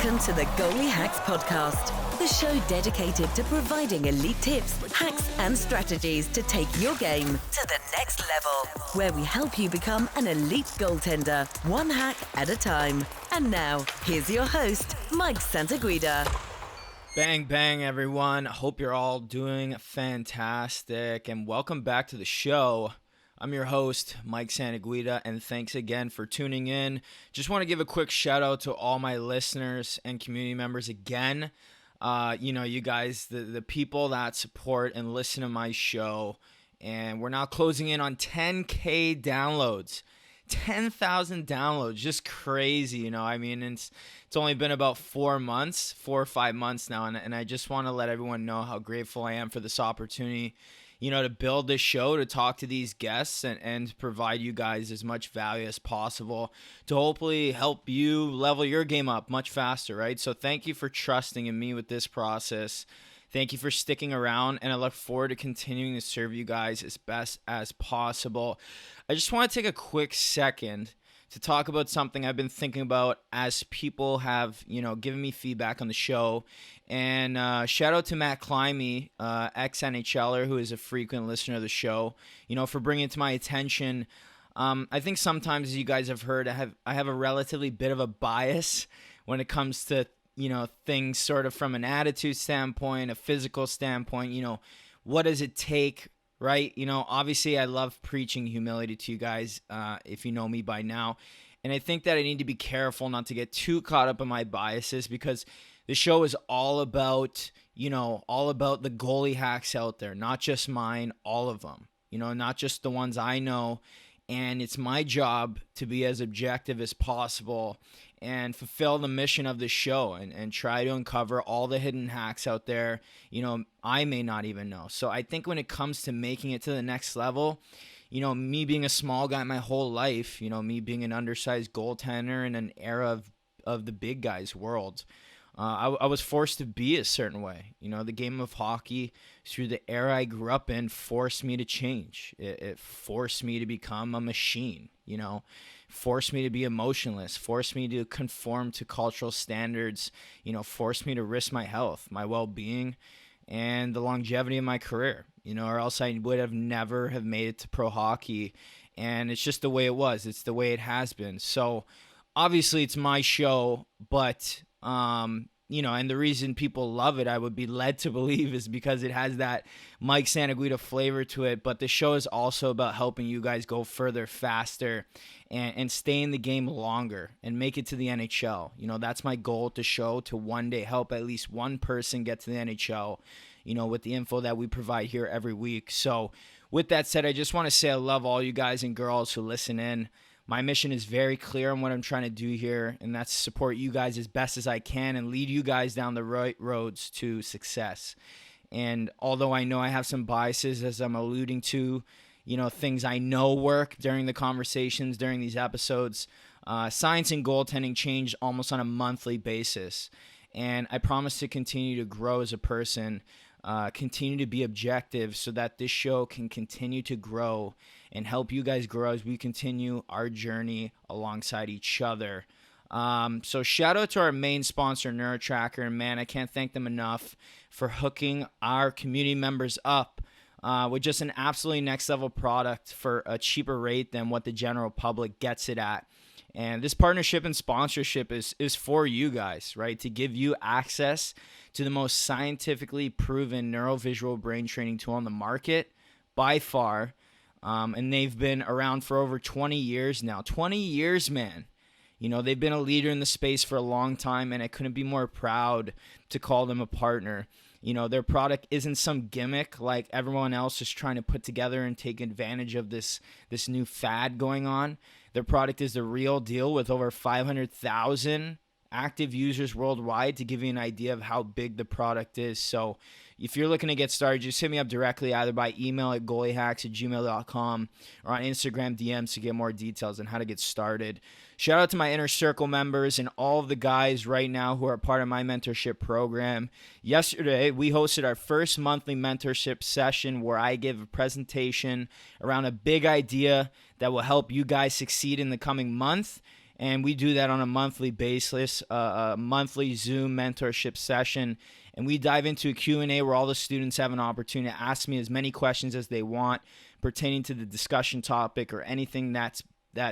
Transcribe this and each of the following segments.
Welcome to the Goalie Hacks Podcast, the show dedicated to providing elite tips, hacks, and strategies to take your game to the next level, where we help you become an elite goaltender, one hack at a time. And now, here's your host, Mike Santaguida. Bang, bang, everyone. Hope you're all doing fantastic, and welcome back to the show. I'm your host, Mike Santaguida, and thanks again for tuning in. Just want to give a quick shout out to all my listeners and community members again. You guys, the people that support and listen to my show, and we're now closing in on 10K downloads. 10,000 downloads, just crazy, it's only been about 4 or 5 months now, and I just want to let everyone know how grateful I am for this opportunity, to build this show, to talk to these guests and provide you guys as much value as possible to hopefully help you level your game up much faster, right? So thank you for trusting in me with this process. Thank you for sticking around, and I look forward to continuing to serve you guys as best as possible. I just want to take a quick second to talk about something I've been thinking about as people have, given me feedback on the show. And shout out to Matt Climby, ex-NHLer, who is a frequent listener of the show, for bringing it to my attention. I think sometimes, as you guys have heard, I have a relatively bit of a bias when it comes to things sort of from an attitude standpoint, a physical standpoint, what does it take, right? Obviously I love preaching humility to you guys, if you know me by now. And I think that I need to be careful not to get too caught up in my biases, because the show is all about the goalie hacks out there, not just mine, all of them, not just the ones I know. And it's my job to be as objective as possible and fulfill the mission of the show and try to uncover all the hidden hacks out there, I may not even know. So I think when it comes to making it to the next level, me being a small guy my whole life, me being an undersized goaltender in an era of the big guys world, I was forced to be a certain way. The game of hockey, through the era I grew up in, forced me to change. It forced me to become a machine, forced me to be emotionless, forced me to conform to cultural standards, forced me to risk my health, my well-being, and the longevity of my career, or else I would have never have made it to pro hockey. And it's just the way it was. It's the way it has been. So obviously it's my show, but and the reason people love it, I would be led to believe, is because it has that Mike Santaguida flavor to it. But the show is also about helping you guys go further, faster, and stay in the game longer and make it to the NHL. That's my goal at the show, to one day help at least one person get to the NHL, with the info that we provide here every week. So with that said, I just want to say I love all you guys and girls who listen in. My mission is very clear on what I'm trying to do here, and that's support you guys as best as I can and lead you guys down the right roads to success. And although I know I have some biases, as I'm alluding to, things I know work during the conversations, during these episodes, science and goaltending change almost on a monthly basis. And I promise to continue to grow as a person, continue to be objective, so that this show can continue to grow and help you guys grow as we continue our journey alongside each other. So shout out to our main sponsor, NeuroTracker, and man, I can't thank them enough for hooking our community members up with just an absolutely next level product for a cheaper rate than what the general public gets it at. And this partnership and sponsorship is for you guys, right? To give you access to the most scientifically proven neurovisual brain training tool on the market by far. And they've been around for over 20 years now. 20 years, man. They've been a leader in the space for a long time, and I couldn't be more proud to call them a partner. Their product isn't some gimmick like everyone else is trying to put together and take advantage of this new fad going on. Their product is the real deal, with over 500,000 active users worldwide, to give you an idea of how big the product is. So if you're looking to get started, just hit me up directly, either by email at goaliehacks@gmail.com or on Instagram DMs to get more details on how to get started. Shout out to my Inner Circle members and all of the guys right now who are part of my mentorship program. Yesterday, we hosted our first monthly mentorship session where I gave a presentation around a big idea that will help you guys succeed in the coming month And we do that on a monthly basis, a monthly Zoom mentorship session. And we dive into a Q&A where all the students have an opportunity to ask me as many questions as they want pertaining to the discussion topic or anything that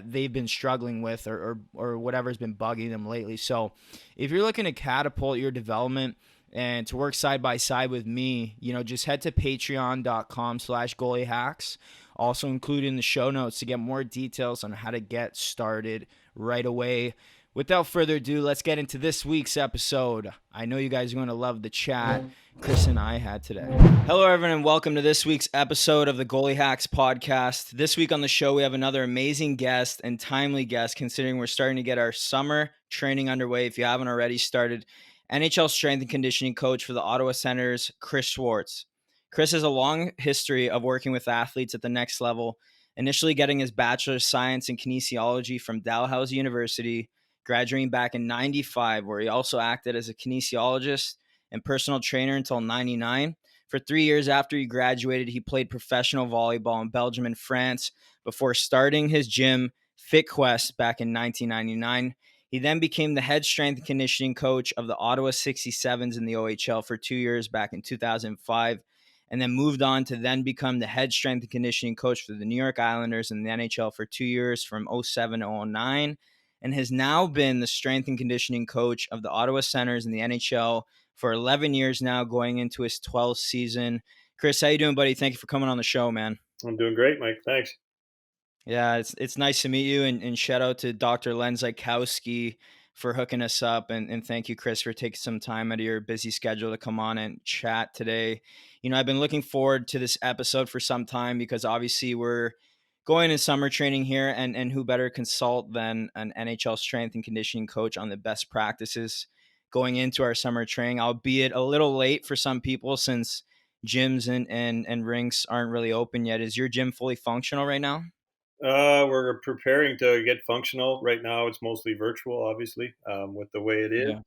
they've been struggling with or whatever's been bugging them lately. So if you're looking to catapult your development and to work side by side with me, just head to patreon.com/goalie hacks. Also included in the show notes to get more details on how to get started right away. Without further ado, let's get into this week's episode. I know you guys are going to love the chat Chris and I had today. Hello, everyone, and welcome to this week's episode of the Goalie Hacks Podcast. This week on the show, we have another amazing guest and timely guest, considering we're starting to get our summer training underway. If you haven't already started, NHL Strength and Conditioning coach for the Ottawa Senators, Chris Schwarz. Chris has a long history of working with athletes at the next level, initially getting his Bachelor of Science in Kinesiology from Dalhousie University, graduating back in 95, where he also acted as a kinesiologist and personal trainer until 99. For 3 years after he graduated, he played professional volleyball in Belgium and France before starting his gym, FitQuest, back in 1999. He then became the head strength and conditioning coach of the Ottawa 67s in the OHL for 2 years back in 2005, and then moved on to then become the head strength and conditioning coach for the New York Islanders in the NHL for 2 years from 07 to 09, and has now been the strength and conditioning coach of the Ottawa Senators in the NHL for 11 years now, going into his 12th season. Chris, how you doing, buddy? Thank you for coming on the show, man. I'm doing great, Mike. Thanks. Yeah, it's nice to meet you, and shout out to Dr. Len Zykowski for hooking us up, and thank you, Chris, for taking some time out of your busy schedule to come on and chat today. I've been looking forward to this episode for some time because obviously we're going in summer training here, and who better consult than an NHL strength and conditioning coach on the best practices going into our summer training, albeit a little late for some people since gyms and rinks aren't really open yet. Is your gym fully functional right now? We're preparing to get functional. Right now, it's mostly virtual, obviously, with the way it is, Yeah.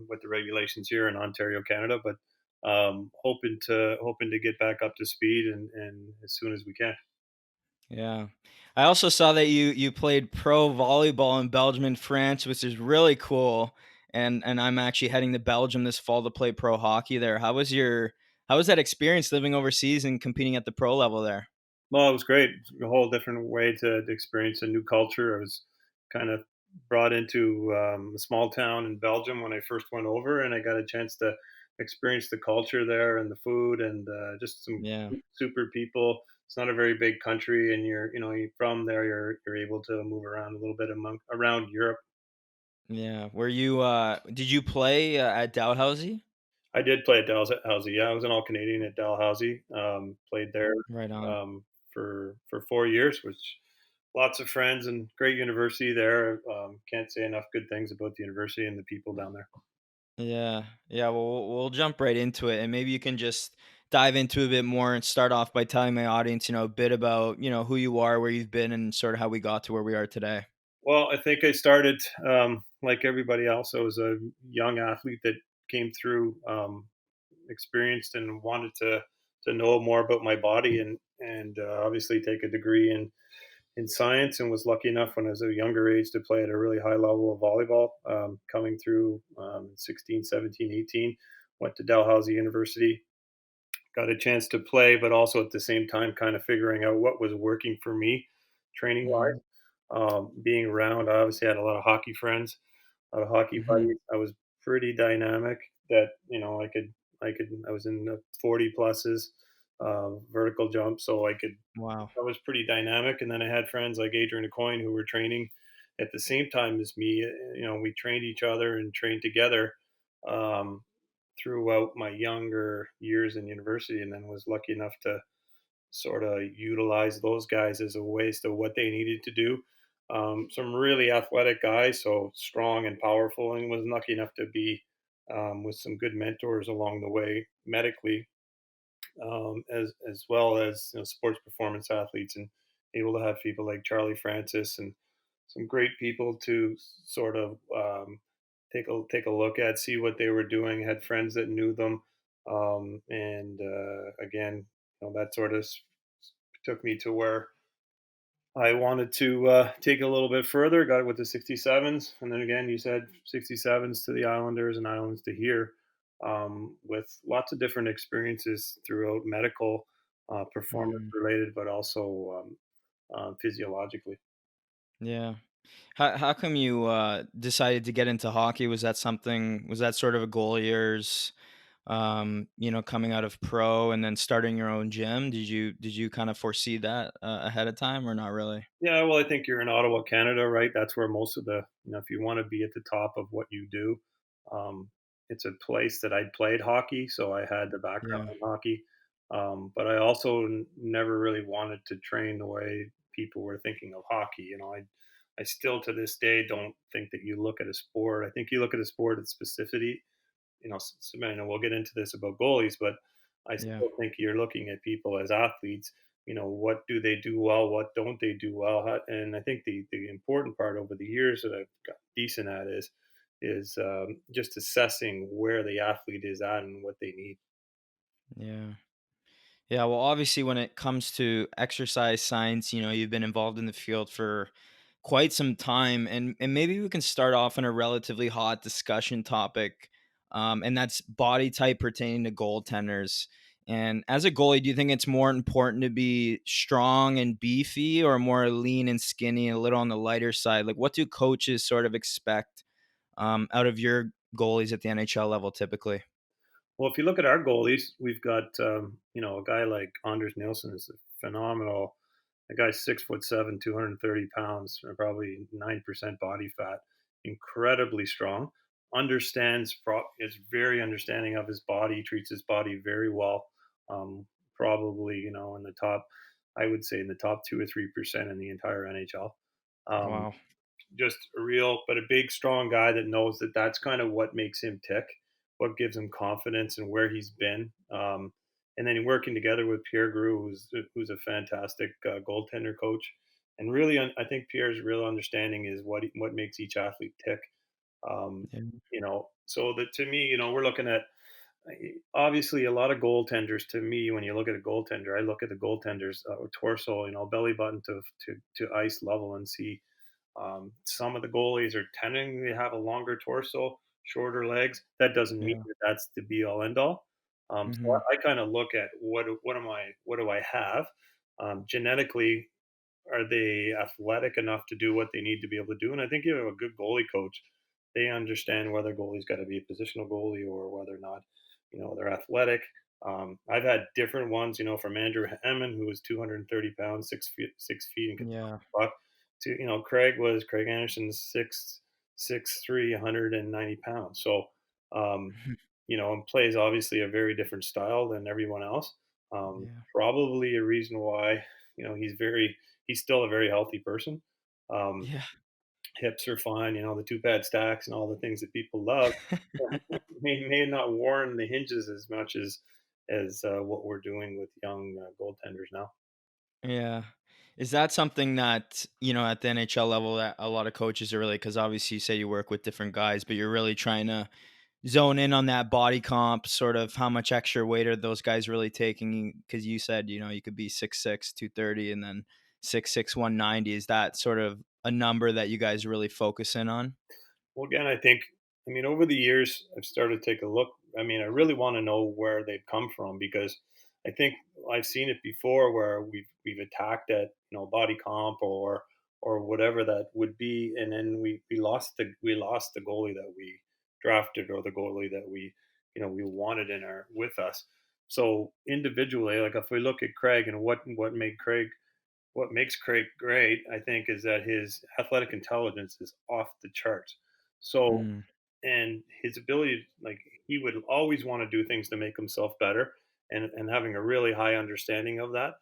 with the regulations here in Ontario, Canada. But hoping to get back up to speed and as soon as we can. Yeah. I also saw that you played pro volleyball in Belgium and France, which is really cool. And I'm actually heading to Belgium this fall to play pro hockey there. How was that experience living overseas and competing at the pro level there? Well, it was great. It's a whole different way to experience a new culture. I was kind of brought into a small town in Belgium when I first went over, and I got a chance to experience the culture there and the food and just some Yeah. super people. It's not a very big country, and you're from there. You're able to move around a little bit around Europe. Yeah. Did you play at Dalhousie? I did play at Dalhousie. Yeah, I was an All Canadian at Dalhousie. Played there Right on. for 4 years, which lots of friends and great university there. Can't say enough good things about the university and the people down there. Yeah. Yeah. Well, we'll jump right into it, and maybe you can just dive into a bit more and start off by telling my audience, a bit about, who you are, where you've been, and sort of how we got to where we are today. Well, I think I started like everybody else. I was a young athlete that came through, experienced, and wanted to know more about my body and obviously take a degree in science, and was lucky enough when I was a younger age to play at a really high level of volleyball, coming through 16, 17, 18. Went to Dalhousie University, got a chance to play, but also at the same time kind of figuring out what was working for me training Hmm. wise. Being around, I obviously had a lot of hockey friends, a lot of hockey Hmm. buddies. I was pretty dynamic that, I was in the 40 pluses, vertical jump. So Wow. I was pretty dynamic. And then I had friends like Adrian Aucoin who were training at the same time as me. We trained each other and trained together. Um, Throughout my younger years in university, and then was lucky enough to sort of utilize those guys as a ways to what they needed to do. Some really athletic guys, so strong and powerful, and was lucky enough to be with some good mentors along the way medically, as well as sports performance athletes, and able to have people like Charlie Francis and some great people to sort of take a look at, see what they were doing. Had friends that knew them, and again, that sort of took me to where I wanted to take it a little bit further, got it with the 67s. And then again, you said 67s to the Islanders and Islands to here, with lots of different experiences throughout medical, performance Mm, related, but also physiologically. yeah. How come you decided to get into hockey? Was that sort of a goal of yours? Coming out of pro and then starting your own gym. Did you kind of foresee that ahead of time or not really? Yeah, well, I think you're in Ottawa, Canada, right? That's where most of if you want to be at the top of what you do, um, it's a place that I'd played hockey, so I had the background Yeah, in hockey. But I also never really wanted to train the way people were thinking of hockey. I still to this day don't think that you look at a sport. I think you look at a sport at specificity, I know we'll get into this about goalies, but I yeah, still think you're looking at people as athletes. What do they do well? What don't they do well? And I think the important part over the years that I've got decent at is just assessing where the athlete is at and what they need. yeah. Yeah, well, obviously, when it comes to exercise science, you've been involved in the field for quite some time, and maybe we can start off on a relatively hot discussion topic, and that's body type pertaining to goaltenders. And as a goalie, do you think it's more important to be strong and beefy, or more lean and skinny, a little on the lighter side? Like, what do coaches sort of expect out of your goalies at the NHL level typically? Well, if you look at our goalies, we've got a guy like Anders Nilsson is a phenomenal. The guy's 6'7", 230 pounds, and probably 9% body fat. Incredibly strong. Is very understanding of his body. Treats his body very well. Um, Probably in the top. I would say in the top 2 or 3% in the entire NHL. Um, Wow. just a real, but a big, strong guy that knows that that's kind of what makes him tick, what gives him confidence and where he's been. And then working together with Pierre Gru, who's a fantastic goaltender coach. And really, I think Pierre's real understanding is what makes each athlete tick. Yeah. So that to me, we're looking at obviously a lot of goaltenders. To me, when you look at a goaltender, I look at the goaltender's torso, belly button to ice level, and see some of the goalies are tending to have a longer torso, shorter legs. That doesn't mean Yeah. that that's the be all end all. So Hmm. I kind of look at what do I have genetically. Are they athletic enough to do what they need to be able to do? And I think you have a good goalie coach. They understand whether goalie's got to be a positional goalie or whether or not, they're athletic. I've had different ones, from Andrew Hammond, who was 230 pounds, 6 feet, and could Yeah. puck, to Craig Anderson's 6'3", 190 pounds. So, and plays obviously a very different style than everyone else. Yeah. Probably a reason why he's still a very healthy person. Um, Yeah. Hips are fine, the two pad stacks and all the things that people love. May not warrant the hinges as much as what we're doing with young goaltenders now. Yeah. Is that something that, at the NHL level that a lot of coaches are really, because obviously you say you work with different guys, but you're really trying to zone in on that body comp, sort of how much extra weight are those guys really taking? Because you said, you could be 6'6", 230, and then 6'6", 190. Is that sort of a number that you guys really focus in on? Well, again, over the years, I've started to take a look. I really want to know where they've come from, because I think I've seen it before where we've attacked at body comp or whatever that would be, and then we lost the goalie that we drafted, or the goalie that we wanted with us. So individually, like if we look at Craig and what makes Craig great, I think, is that his athletic intelligence is off the charts. So, Mm, and his ability, like, he would always want to do things to make himself better, and having a really high understanding of that.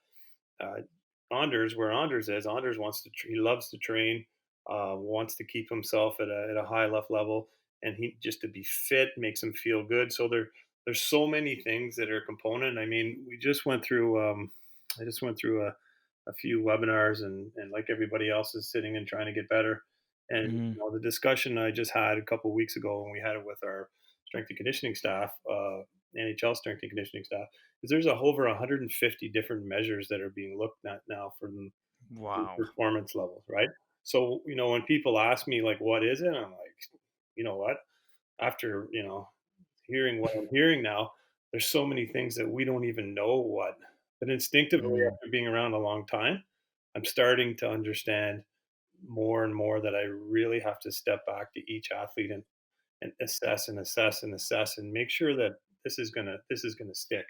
Uh, where Anders he loves to train, wants to keep himself at a high enough level, and he just to be fit makes him feel good. So there's so many things that are a component. We just went through, I just went through a few webinars, and like everybody else is sitting and trying to get better. And mhm. the discussion I just had a couple of weeks ago when we had it with our strength and conditioning staff, NHL strength and conditioning staff, is there's over 150 different measures that are being looked at now Wow. performance levels, right? So, when people ask me like, what is it? I'm like, you know what? After, hearing what I'm hearing now, there's so many things that we don't even know what. But instinctively, Mm, after being around a long time, I'm starting to understand more and more that I really have to step back to each athlete and assess and assess and assess and make sure that this is gonna stick.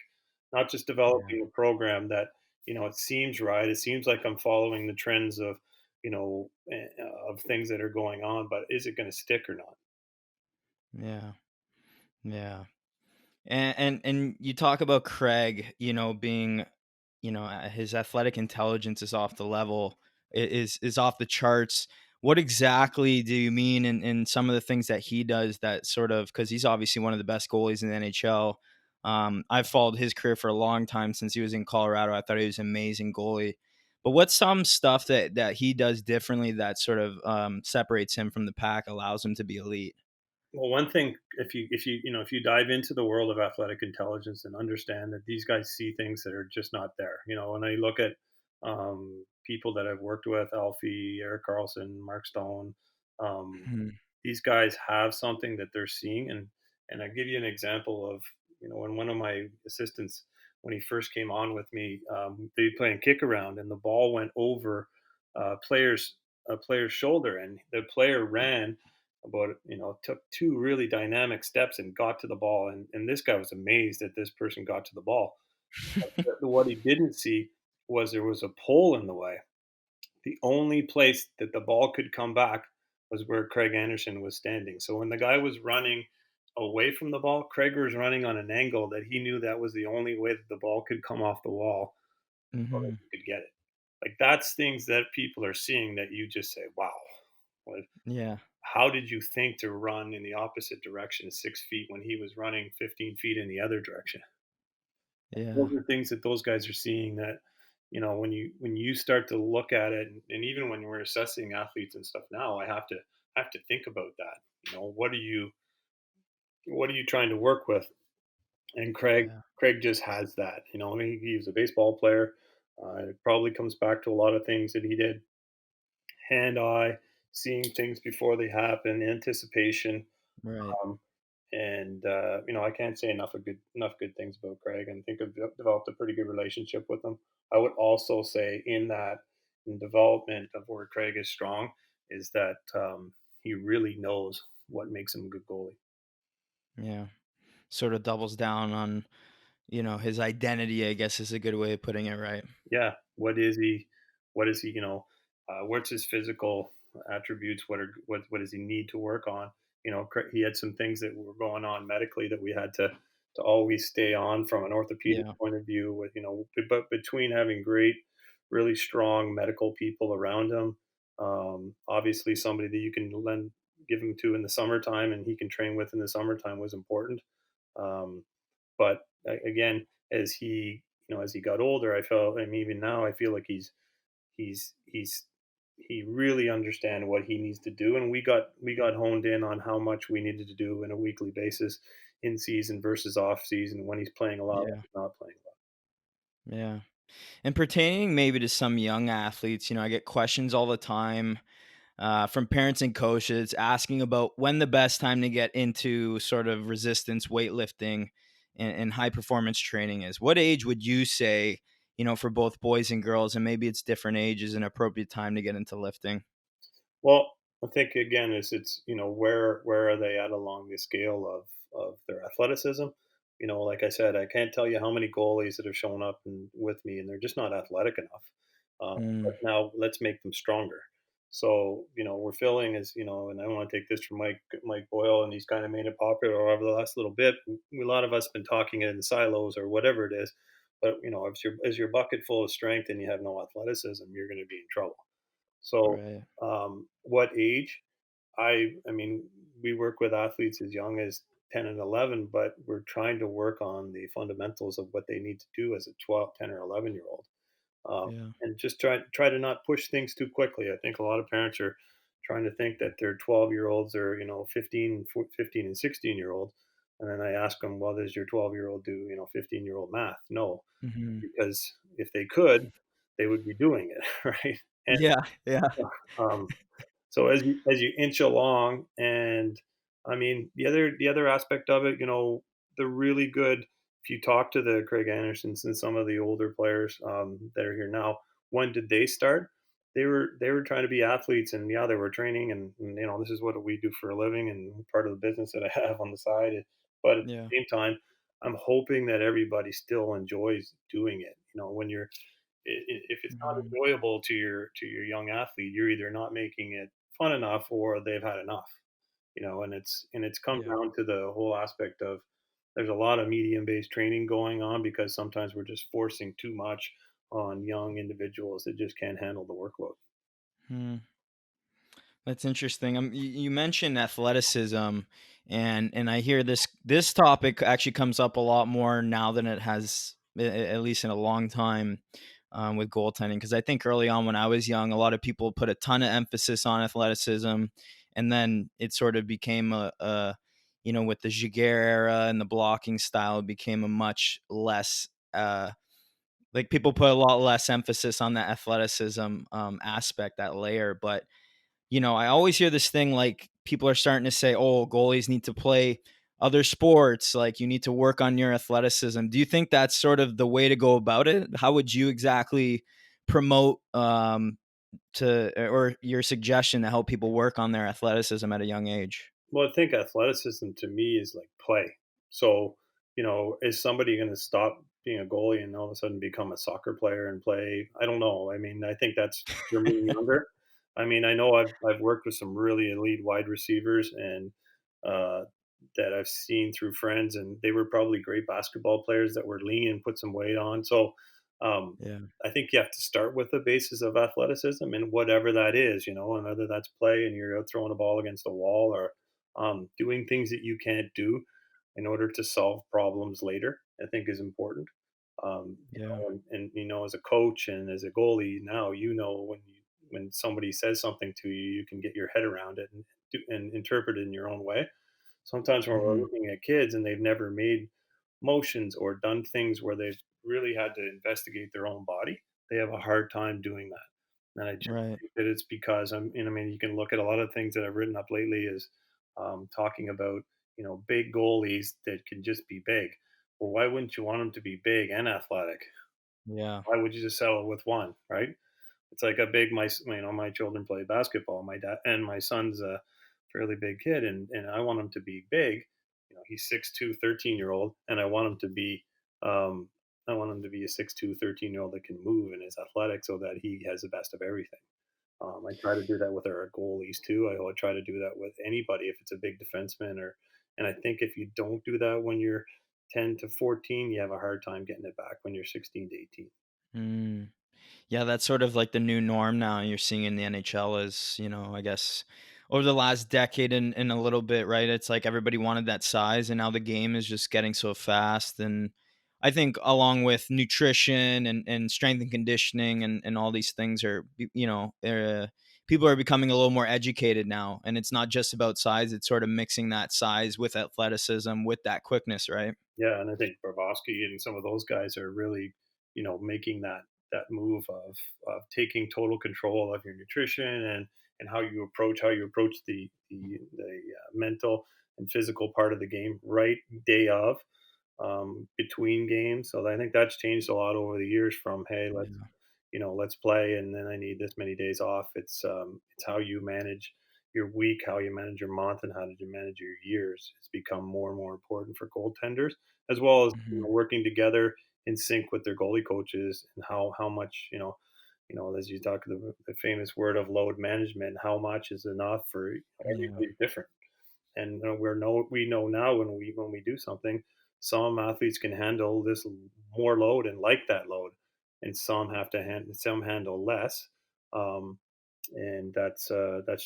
Not just yeah. developing a program that it seems right. It seems like I'm following the trends of of things that are going on, but is it going to stick or not? Yeah. Yeah. And you talk about Craig, being, his athletic intelligence is off the level, is off the charts. What exactly do you mean in some of the things that he does that sort of, because he's obviously one of the best goalies in the NHL. I've followed his career for a long time since he was in Colorado. I thought he was an amazing goalie. But what's some stuff that he does differently that sort of separates him from the pack, allows him to be elite? Well, one thing, if you dive into the world of athletic intelligence and understand that these guys see things that are just not there. When I look at people that I've worked with, Alfie, Eric Carlson, Mark Stone, um, Mhm. these guys have something that they're seeing. And I give you an example of when one of my assistants, when he first came on with me, they were playing kick around and the ball went over player's a player's shoulder, and the player ran about took two really dynamic steps and got to the ball, and this guy was amazed that this person got to the ball. What he didn't see was there was a pole in the way. The only place that the ball could come back was where Craig Anderson was standing. So when the guy was running away from the ball, Craig was running on an angle that he knew that was the only way that the ball could come off the wall so that Mhm. he could get it. Like, that's things that people are seeing that you just say, wow. Like, Yeah. how did you think to run in the opposite direction 6 feet when he was running 15 feet in the other direction? Yeah. Those are things that those guys are seeing that, when you start to look at it, and even when we're assessing athletes and stuff now, I have to think about that. What are you trying to work with? And Craig Yeah. Craig just has that. He's a baseball player. It probably comes back to a lot of things that he did: hand eye, seeing things before they happen, anticipation. Right. Um, and I can't say enough good things about Craig, and think I've developed a pretty good relationship with him. I would also say in development of where Craig is strong is that he really knows what makes him a good goalie. Yeah. Sort of doubles down on, his identity, I guess is a good way of putting it, right? Yeah, what is he? What is he? What's his physical attributes? What does he need to work on? He had some things that were going on medically that we had to always stay on from an orthopedic Yeah. point of view. With but between having great, really strong medical people around him, obviously somebody that you can give him to in the summertime and he can train with in the summertime was important. Um, but again, as he got older, I felt, and even now, I feel like he's he's he really understand what he needs to do, and we got honed in on how much we needed to do in a weekly basis, in season versus off season, when he's playing a lot, when Yeah. he's not playing a lot. Yeah. And pertaining maybe to some young athletes, I get questions all the time from parents and coaches asking about when the best time to get into sort of resistance weightlifting and high performance training is. What age would you say, for both boys and girls, and maybe it's different ages, an appropriate time to get into lifting? Well, I think again is it's where are they at along the scale of their athleticism? Like I said, I can't tell you how many goalies that have shown up with me, and they're just not athletic enough. But Mm, now let's make them stronger. So we're filling and I want to take this from Mike Boyle, and he's kind of made it popular over the last little bit. A lot of us been talking in silos or whatever it is, but if your bucket full of strength and you have no athleticism, you're going to be in trouble. So, right. what age? I mean, we work with athletes as young as 10 and 11, but we're trying to work on the fundamentals of what they need to do as a 12, 10, or 11-year-old, Yeah. and just try to not push things too quickly. I think a lot of parents are trying to think that their 12-year-olds are 15 and 16-year-old, and then I ask them, well, does your 12-year-old do 15-year-old math? No, Hmm. because if they could, they would be doing it, right? And Yeah, yeah, um, so as you inch along, and I mean the other aspect of it, they're really good. If you talk to the Craig Andersons and some of the older players that are here now, when did they start? They were trying to be athletes, and yeah, they were training, and this is what we do for a living, and part of the business that I have on the side. But at yeah. the same time, I'm hoping that everybody still enjoys doing it. When you're if it's not Mhm. enjoyable to your young athlete, you're either not making it fun enough or they've had enough. And it's come Yeah. down to the whole aspect of there's a lot of medium based training going on because sometimes we're just forcing too much on young individuals that just can't handle the workload. Hmm. That's interesting. You mentioned athleticism, and I hear this topic actually comes up a lot more now than it has, at least in a long time, with goaltending. Because I think early on when I was young, a lot of people put a ton of emphasis on athleticism, and then it sort of became with the Jaguar era and the blocking style, it became a much less. Like people put a lot less emphasis on that athleticism aspect, that layer, but I always hear this thing like people are starting to say, "Oh, goalies need to play other sports. Like you need to work on your athleticism." Do you think that's sort of the way to go about it? How would you exactly promote to or your suggestion to help people work on their athleticism at a young age? Well, I think athleticism to me is like play. So, is somebody going to stop being a goalie and all of a sudden become a soccer player and play? I don't know. I mean, I think that's you're moving younger. I mean, I know I've worked with some really elite wide receivers and uh, that I've seen through friends, and they were probably great basketball players that were lean and put some weight on. So, um, Yeah. I think you have to start with the basis of athleticism and whatever that is, and whether that's play and you're out throwing a ball against a wall or doing things that you can't do in order to solve problems later, I think is important. Yeah. As a coach and as a goalie, now when somebody says something to you, you can get your head around it and interpret it in your own way. Sometimes when we're Hmm. looking at kids and they've never made motions or done things where they've really had to investigate their own body, they have a hard time doing that. And I just Right. think that it's because you can look at a lot of things that I've written up lately is talking about, big goalies that can just be big. Well, why wouldn't you want them to be big and athletic? Yeah. Why would you just settle with one, right? It's like a big my children play basketball. My dad and my son's a fairly big kid, and I want him to be big. He's 6'2", 13-year-old, and um, I want him to be a 6'2", 13-year-old that can move and is athletic, so that he has the best of everything. I try to do that with our goalies too. I try to do that with anybody if it's a big defenseman and I think if you don't do that when you're 10 to 14, you have a hard time getting it back when you're 16 to 18. Mm. Yeah, that's sort of like the new norm now you're seeing in the NHL is, I guess over the last decade and a little bit, right? It's like everybody wanted that size and now the game is just getting so fast. And I think along with nutrition and strength and conditioning and all these things people are becoming a little more educated now. And it's not just about size, it's sort of mixing that size with athleticism, with that quickness, right? Yeah, and I think Bobrovsky and some of those guys are really, making that move of taking total control of your nutrition and how you approach the mental and physical part of the game right day of between games. So I think that's changed a lot over the years from hey Yeah. let's play and then I need this many days off. It's how you manage your week, how you manage your month, and how did you manage your years. It's become more and more important for goaltenders, as well as Hmm. working together in sync with their goalie coaches and how much as you talk the famous word of load management, how much is enough for Yeah. everybody's different. And we know now when we do something, some athletes can handle this more load and like that load, and some handle less. Um, and that's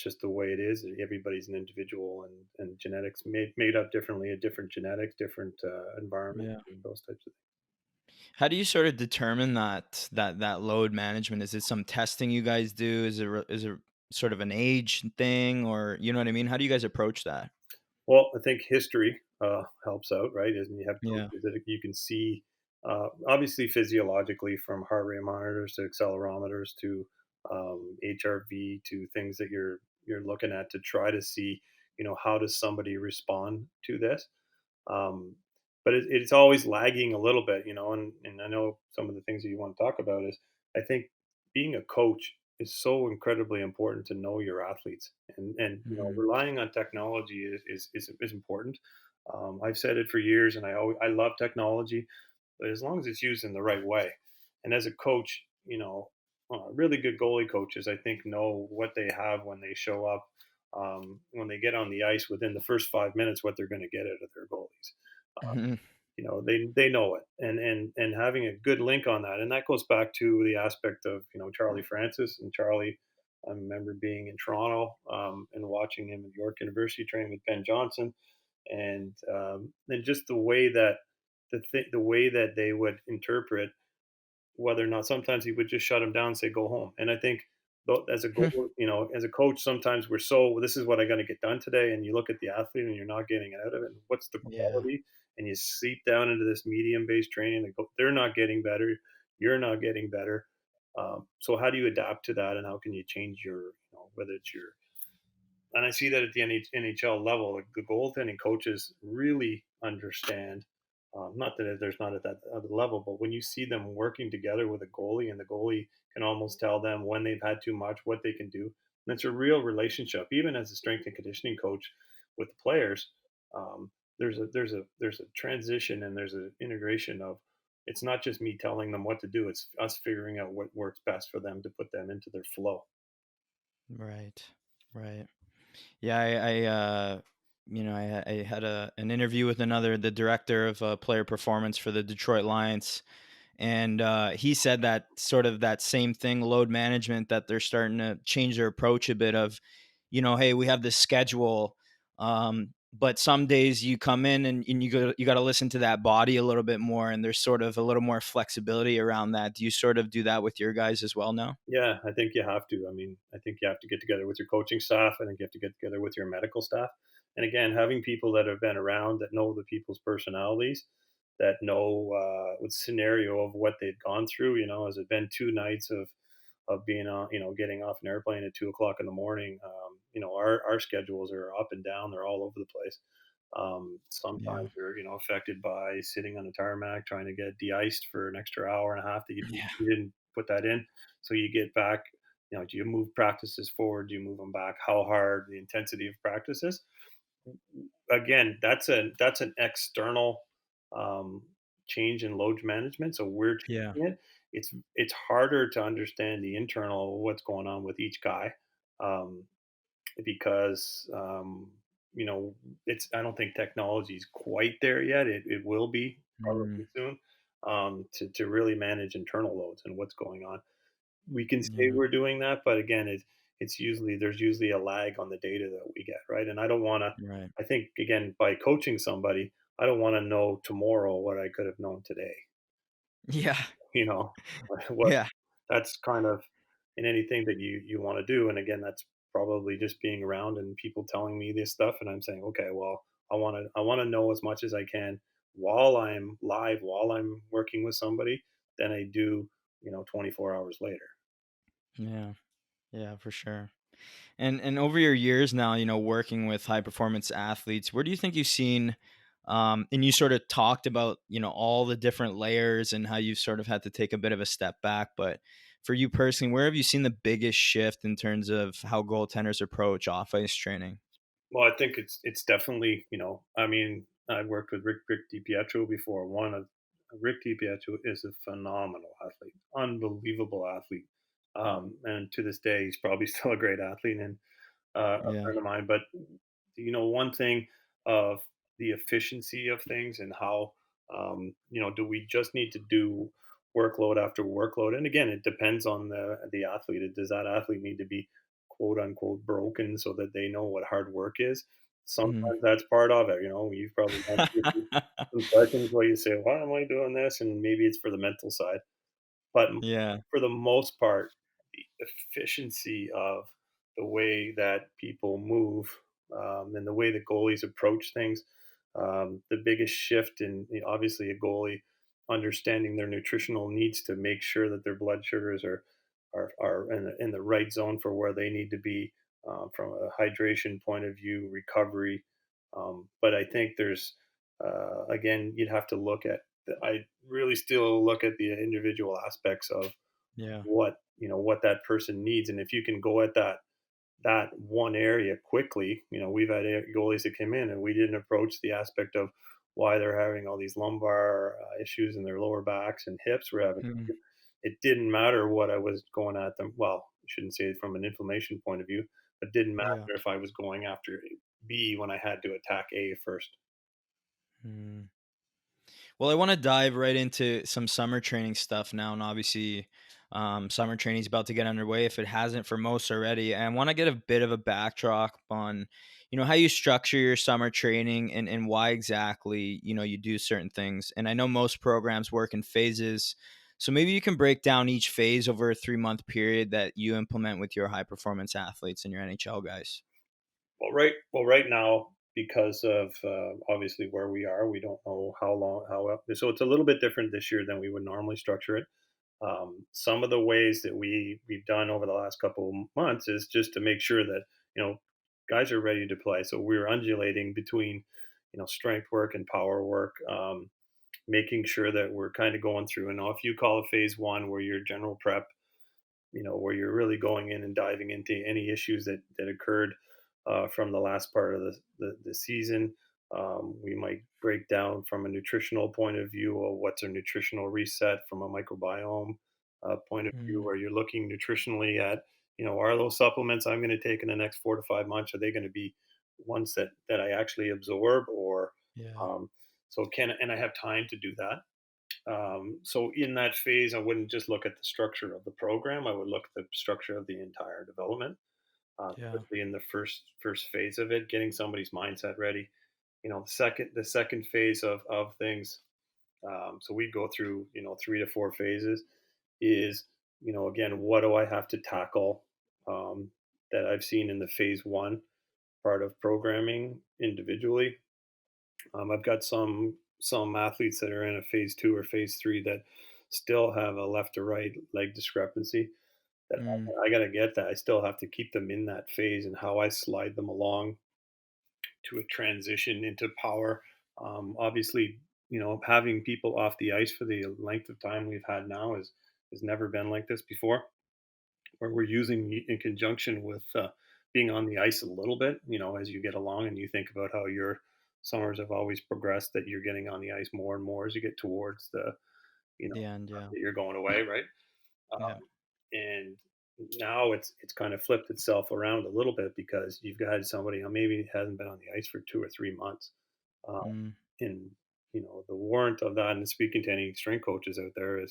just the way it is. Everybody's an individual, and genetics made up differently at different genetics, different environments, Yeah. and those types of How do you sort of determine that load management? Is it some testing you guys do? Is it sort of an age thing, or you know what I mean? How do you guys approach that? Well, I think history helps out, right? As you have Yeah. coaches that you can see, obviously physiologically from heart rate monitors to accelerometers to HRV to things that you're looking at to try to see, how does somebody respond to this. Um, but it's always lagging a little bit, and I know some of the things that you want to talk about is I think being a coach is so incredibly important to know your athletes, and Mhm. relying on technology is important. I've said it for years, and I love technology, but as long as it's used in the right way. And as a coach, really good goalie coaches, I think, know what they have when they show up, when they get on the ice within the first 5 minutes, what they're going to get out of their goalies. Mhm. They know it, and having a good link on that, and that goes back to the aspect of Charlie Francis and Charlie. I remember being in Toronto, and watching him at York University train with Ben Johnson, and just the way that the way that they would interpret whether or not sometimes he would just shut him down and say go home. And I think as a Hmm. goal, as a coach, sometimes we're so, well, this is what I got to get done today, and you look at the athlete and you're not getting out of it. What's the Yeah. quality? And you seep down into this medium based training. They're not getting better. You're not getting better. So how do you adapt to that, and how can you change your, whether it's your, and I see that at the NHL level, like the goaltending coaches really understand. Not that there's not at that other level, but when you see them working together with a goalie, and the goalie can almost tell them when they've had too much, what they can do, and it's a real relationship. Even as a strength and conditioning coach with the players, um, there's a transition, and there's an integration of. It's not just me telling them what to do; it's us figuring out what works best for them to put them into their flow. Right. Right. Yeah, I had an interview with the director of player performance for the Detroit Lions, and he said that sort of that same thing, load management, that they're starting to change their approach a bit of, hey, we have this schedule, but some days you come in and you got to listen to that body a little bit more, and there's sort of a little more flexibility around that. Do you sort of do that with your guys as well now? Yeah, I think you have to. I mean, I think you have to get together with your coaching staff. I think you have to get together with your medical staff. And again, having people that have been around, that know the people's personalities, that know what scenario of what they've gone through. Has it been 2 nights of being on, getting off an airplane at 2 o'clock in the morning? Our schedules are up and down; they're all over the place. Yeah. Sometimes you're, affected by sitting on a tarmac trying to get de-iced for an extra hour and a half that Yeah. you didn't put that in. So you get back, do you move practices forward? Do you move them back? How hard? The intensity of practices. Again, that's an external um, change in load management. So we're Yeah. changing it. It's harder to understand the internal, what's going on with each guy. Um, because it's, I don't think technology is quite there yet. It will be Mm, probably soon, to really manage internal loads and what's going on. We can say yeah. we're doing that, but again, it's usually, there's usually a lag on the data that we get, right? And I don't want to. Right. I think, again, by coaching somebody, I don't want to know tomorrow what I could have known today. Yeah. You know, what Yeah. that's kind of in anything that you want to do. And again, that's probably just being around and people telling me this stuff, and I'm saying, okay, well, I want to know as much as I can while I'm live, while I'm working with somebody, than I do, 24 hours later. Yeah. Yeah, for sure. And over your years now, working with high performance athletes, where do you think you've seen and you sort of talked about, all the different layers and how you've sort of had to take a bit of a step back, but for you personally, where have you seen the biggest shift in terms of how goaltenders approach off ice training? Well, I think it's definitely, I mean, I worked with Rick DiPietro before. One of Rick DiPietro is a phenomenal athlete, unbelievable athlete, and to this day, he's probably still a great athlete and a Yeah. friend of mine. But one thing of the efficiency of things, and how, do we just need to do workload after workload? And again, it depends on the athlete. Does that athlete need to be quote unquote broken so that they know what hard work is? Mhm. Sometimes that's part of it. You've probably gone through some sessions where you say, "Why am I doing this?" And maybe it's for the mental side, but Yeah. for the most part, the efficiency of the way that people move, and the way the goalies approach things, the biggest shift in, obviously, a goalie understanding their nutritional needs to make sure that their blood sugars are are in the right zone for where they need to be from a hydration point of view, recovery. But I think there's again, you'd have to look at. I really still look at the individual aspects of Yeah. what that person needs, and if you can go at that one area quickly. We've had goalies that came in and we didn't approach the aspect of why they're having all these lumbar issues in their lower backs and hips. We're having Mm, it didn't matter what I was going at them. Well, I shouldn't say it from an inflammation point of view, but it didn't matter yeah. if I was going after B when I had to attack A first. Mm. Well, I want to dive right into some summer training stuff now, and obviously, summer training is about to get underway if it hasn't for most already. And I want to get a bit of a backdrop on, how you structure your summer training and why exactly you do certain things. And I know most programs work in phases, so maybe you can break down each phase over a 3-month period that you implement with your high performance athletes and your NHL guys. Right now, because of obviously where we are, we don't know how long, so it's a little bit different this year than we would normally structure it. Some of the ways that we've done over the last couple of months is just to make sure that guys are ready to play. So we're undulating between strength work and power work, making sure that we're kind of going through. And if you call it phase one, where your general prep, where you're really going in and diving into any issues that occurred from the last part of the season. We might break down from a nutritional point of view of what's a nutritional reset from a microbiome point of view, Mm, where you're looking nutritionally at, are those supplements I'm going to take in the next 4 to 5 months, are they going to be ones that I actually absorb, or yeah. um, and I have time to do that. So in that phase, I wouldn't just look at the structure of the program. I would look at the structure of the entire development, Yeah. especially in the first phase of it, getting somebody's mindset ready. The second phase of things. So we go through 3 to 4 phases. Is again, what do I have to tackle that I've seen in the phase one part of programming individually. I've got some athletes that are in a phase two or phase three that still have a left to right leg discrepancy. That Mm, I got to get that. I still have to keep them in that phase, and how I slide them along to a transition into power. Obviously, having people off the ice for the length of time we've had now has never been like this before, where we're using in conjunction with being on the ice a little bit, as you get along, and you think about how your summers have always progressed, that you're getting on the ice more and more as you get towards the end. Yeah. that you're going away, right? Yeah. And now it's kind of flipped itself around a little bit, because you've got somebody who maybe hasn't been on the ice for 2 or 3 months, um, Mm, and the warrant of that, and speaking to any strength coaches out there,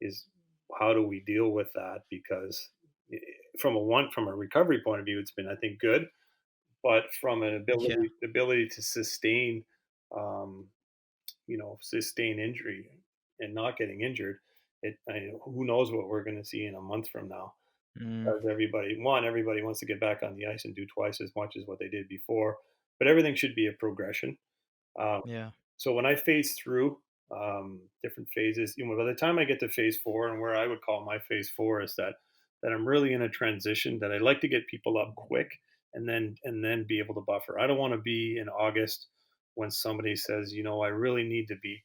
is how do we deal with that? Because from a recovery point of view, it's been, I think, good, but from an yeah. ability to um, sustain injury and not getting injured, who knows what we're going to see in a month from now, Mm, because everybody wants to get back on the ice and do twice as much as what they did before, but everything should be a progression. Um, yeah. so when I phase through different phases, by the time I get to phase four, and where I would call my phase four is that I'm really in a transition, that I like to get people up quick, and then be able to buffer. I don't want to be in August when somebody says, I really need to be,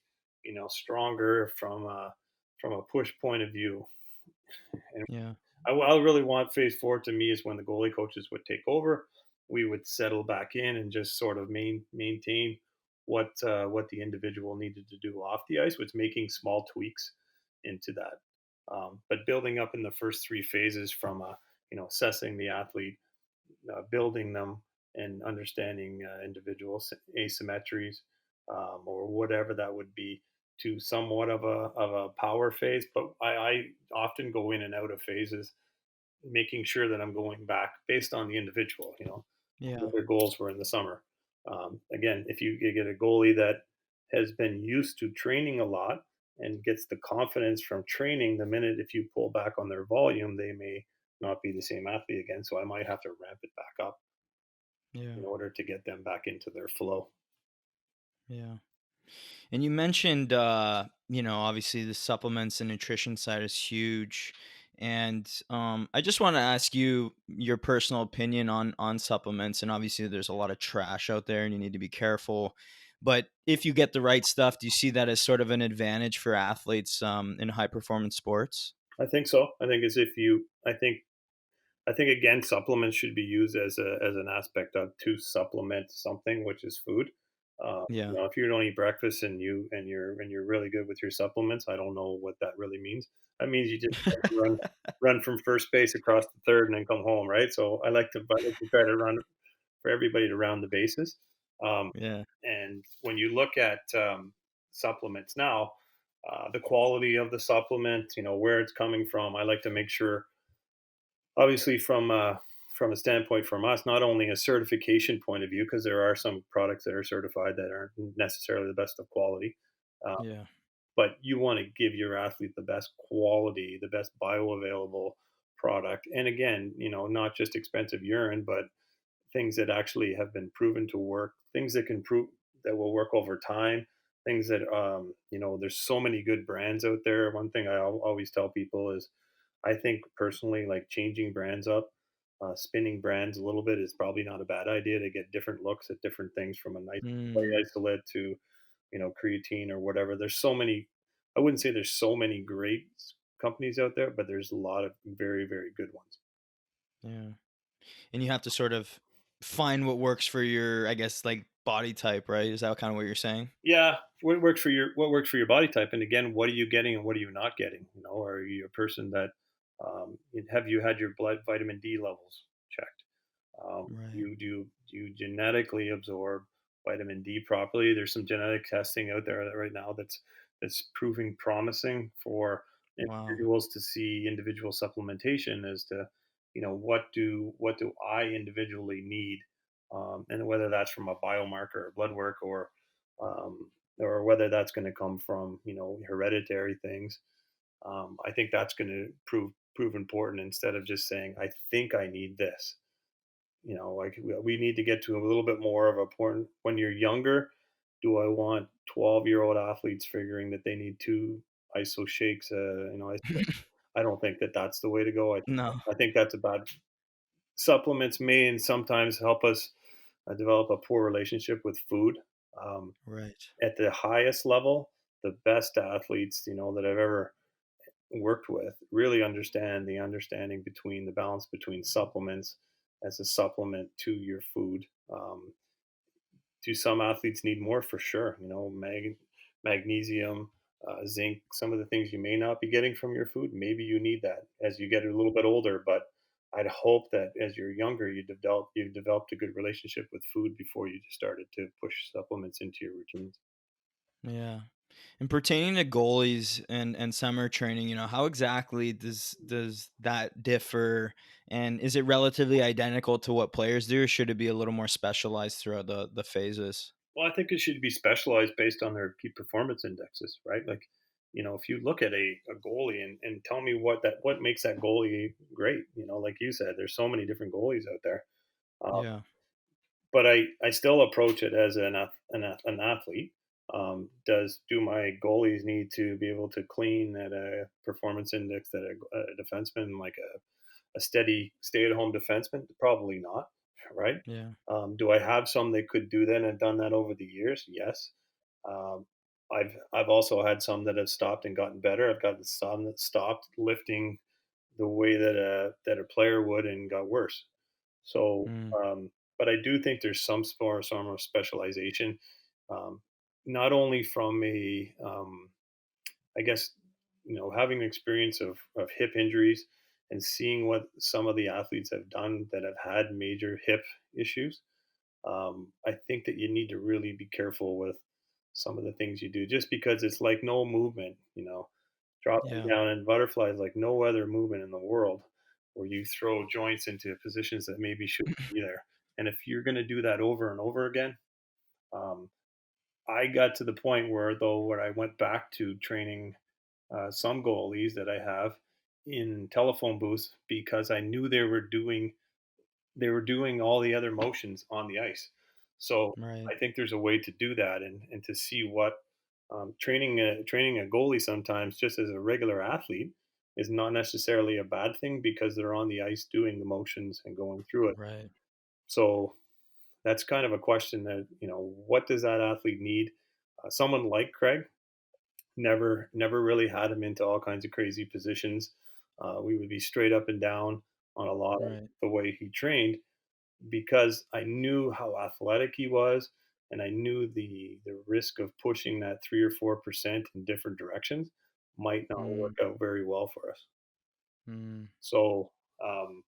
stronger from a push point of view. And Yeah. I really want phase four, to me, is when the goalie coaches would take over. We would settle back in and just sort of maintain what the individual needed to do off the ice, was making small tweaks into that. But building up in the first 3 phases, from assessing the athlete, building them, and understanding individual asymmetries, or whatever that would be, to somewhat of a power phase. But I often go in and out of phases, making sure that I'm going back based on the individual, Yeah. what their goals were in the summer. Again, if you get a goalie that has been used to training a lot and gets the confidence from training, the minute if you pull back on their volume, they may not be the same athlete again. So I might have to ramp it back up Yeah. in order to get them back into their flow. Yeah. And you mentioned, obviously the supplements and nutrition side is huge. And I just want to ask you your personal opinion on supplements. And obviously, there's a lot of trash out there, and you need to be careful. But if you get the right stuff, do you see that as sort of an advantage for athletes in high performance sports? I think so. I think as if you, I think again, supplements should be used as an aspect of to supplement something, which is food. Yeah. If you don't eat breakfast and you're really good with your supplements, I don't know what that really means. That means you just run from first base across the third and then come home, right? So I like to try to run for everybody to round the bases. Um, Yeah. and when you look at supplements now, the quality of the supplement, where it's coming from, I like to make sure, obviously from a standpoint from us, not only a certification point of view, because there are some products that are certified that aren't necessarily the best of quality, uh, Yeah. but you want to give your athlete the best quality, the best bioavailable product. And again, not just expensive urine, but things that actually have been proven to work, things that can prove that will work over time, things that there's so many good brands out there. One thing always tell people is, I think personally, like changing brands up, spinning brands a little bit is probably not a bad idea to get different looks at different things, from a nice whey Mm, isolate to creatine or whatever. There's so many. I wouldn't say there's so many great companies out there, but there's a lot of very, very good ones. yeah. And you have to sort of find what works for your, I guess, like body type, right? Is that kind of what you're saying? Yeah, what works for your body type, and again, what are you getting and what are you not getting? Are you a person that, have you had your blood vitamin D levels checked? Right. Do you genetically absorb vitamin D properly? There's some genetic testing out there right now that's proving promising for Wow. individuals to see individual supplementation as to, what do I individually need, and whether that's from a biomarker or blood work, or whether that's going to come from hereditary things. I think that's going to prove important, instead of just saying I think I need this. Like we need to get to a little bit more of a point when you're younger. Do I want 12-year-old athletes figuring that they need two ISO shakes? I don't think that that's the way to go. No. I think that's a bad. Supplements may and sometimes help us develop a poor relationship with food. Um, Right. at the highest level, the best athletes that I've ever worked with really understand the understanding between the balance between supplements as a supplement to your food. Do some athletes need more? For sure. Magnesium, zinc, some of the things you may not be getting from your food. Maybe you need that as you get a little bit older, but I'd hope that as you're younger, you've developed a good relationship with food before you just started to push supplements into your routines. Yeah. And pertaining to goalies and summer training, how exactly does that differ? And is it relatively identical to what players do, or should it be a little more specialized throughout the phases? Well, I think it should be specialized based on their key performance indexes, right? Like, if you look at a goalie and tell me what makes that goalie great, like you said, there's so many different goalies out there. Um, Yeah. but I still approach it as an athlete. Do my goalies need to be able to clean at a performance index that a defenseman, like a steady stay-at-home defenseman? Probably not, right? Yeah. Do I have some that could do that and have done that over the years? Yes. Um, I've also had some that have stopped and gotten better. I've gotten some that stopped lifting the way that a player would and got worse. So, Mm, but I do think there's some specialization, um, not only from I guess, having experience of hip injuries and seeing what some of the athletes have done that have had major hip issues. I think that you need to really be careful with some of the things you do, just because it's like no movement, dropping yeah. down in butterflies like no other movement in the world, where you throw joints into positions that maybe shouldn't be there. And if you're going to do that over and over again, um, I got to the point where I went back to training some goalies that I have in telephone booths, because I knew they were doing all the other motions on the ice. So Right. I think there's a way to do that, and to see what training a goalie sometimes just as a regular athlete. is not necessarily a bad thing because they're on the ice doing the motions and going through it. Right. So that's kind of a question that, what does that athlete need? Someone like Craig never really had him into all kinds of crazy positions. We would be straight up and down on a lot of Right. the way he trained because I knew how athletic he was, and I knew the risk of pushing that 3 or 4% in different directions might not Mm, work out very well for us. mm, So um,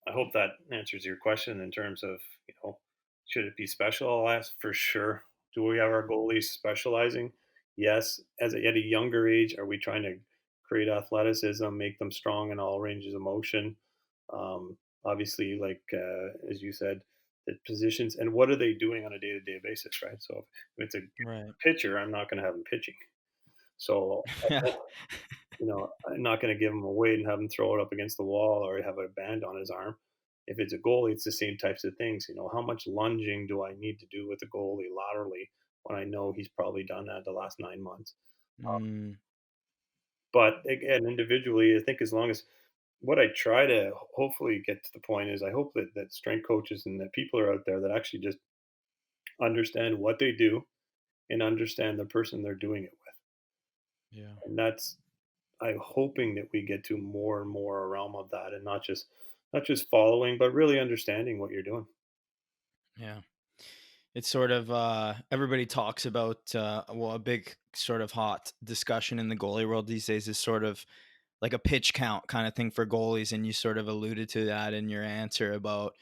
I hope that answers your question in terms of, should it be specialized? For sure. Do we have our goalies specializing? Yes. At a younger age, are we trying to create athleticism, make them strong in all ranges of motion? Obviously, like as you said, the positions and what are they doing on a day-to-day basis, right? So if it's a right. pitcher, I'm not going to have them pitching. So I'm not going to give him a weight and have him throw it up against the wall or have a band on his arm. If it's a goalie, it's the same types of things. How much lunging do I need to do with the goalie laterally when I know he's probably done that the last 9 months? Mm, But again, individually, I think as long as what I try to hopefully get to the point is I hope that strength coaches and that people are out there that actually just understand what they do and understand the person they're doing it with. yeah. And that's I'm hoping that we get to more and more a realm of that and not just following, but really understanding what you're doing. Yeah. It's sort of everybody talks about well, a big sort of hot discussion in the goalie world these days is sort of like a pitch count kind of thing for goalies, and you sort of alluded to that in your answer about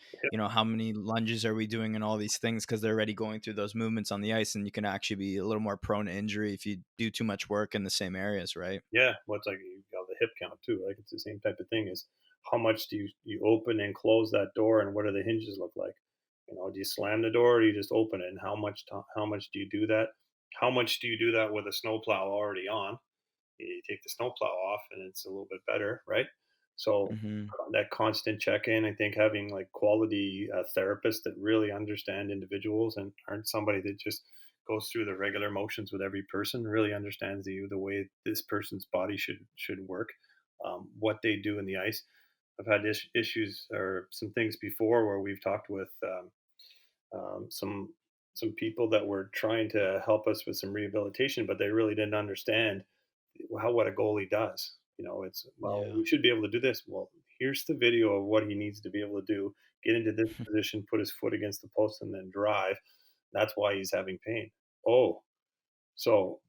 how many lunges are we doing and all these things because they're already going through those movements on the ice, and you can actually be a little more prone to injury if you do too much work in the same areas, right? Yeah, well, it's like you got the hip count too. Like it's the same type of thing. Is how much do you open and close that door, and what do the hinges look like? Do you slam the door or do you just open it? And how much do you do that? How much do you do that with a snowplow already on? You take the snowplow off, and it's a little bit better, right? So Hmm. that constant check-in, I think having like quality therapists that really understand individuals and aren't somebody that just goes through the regular motions with every person, really understands the way this person's body should work, what they do in the ice. I've had issues or some things before where we've talked with some people that were trying to help us with some rehabilitation, but they really didn't understand what a goalie does. It's, well, Yeah. we should be able to do this. Well, here's the video of what he needs to be able to do. Get into this position, put his foot against the post, and then drive. That's why he's having pain. Oh, so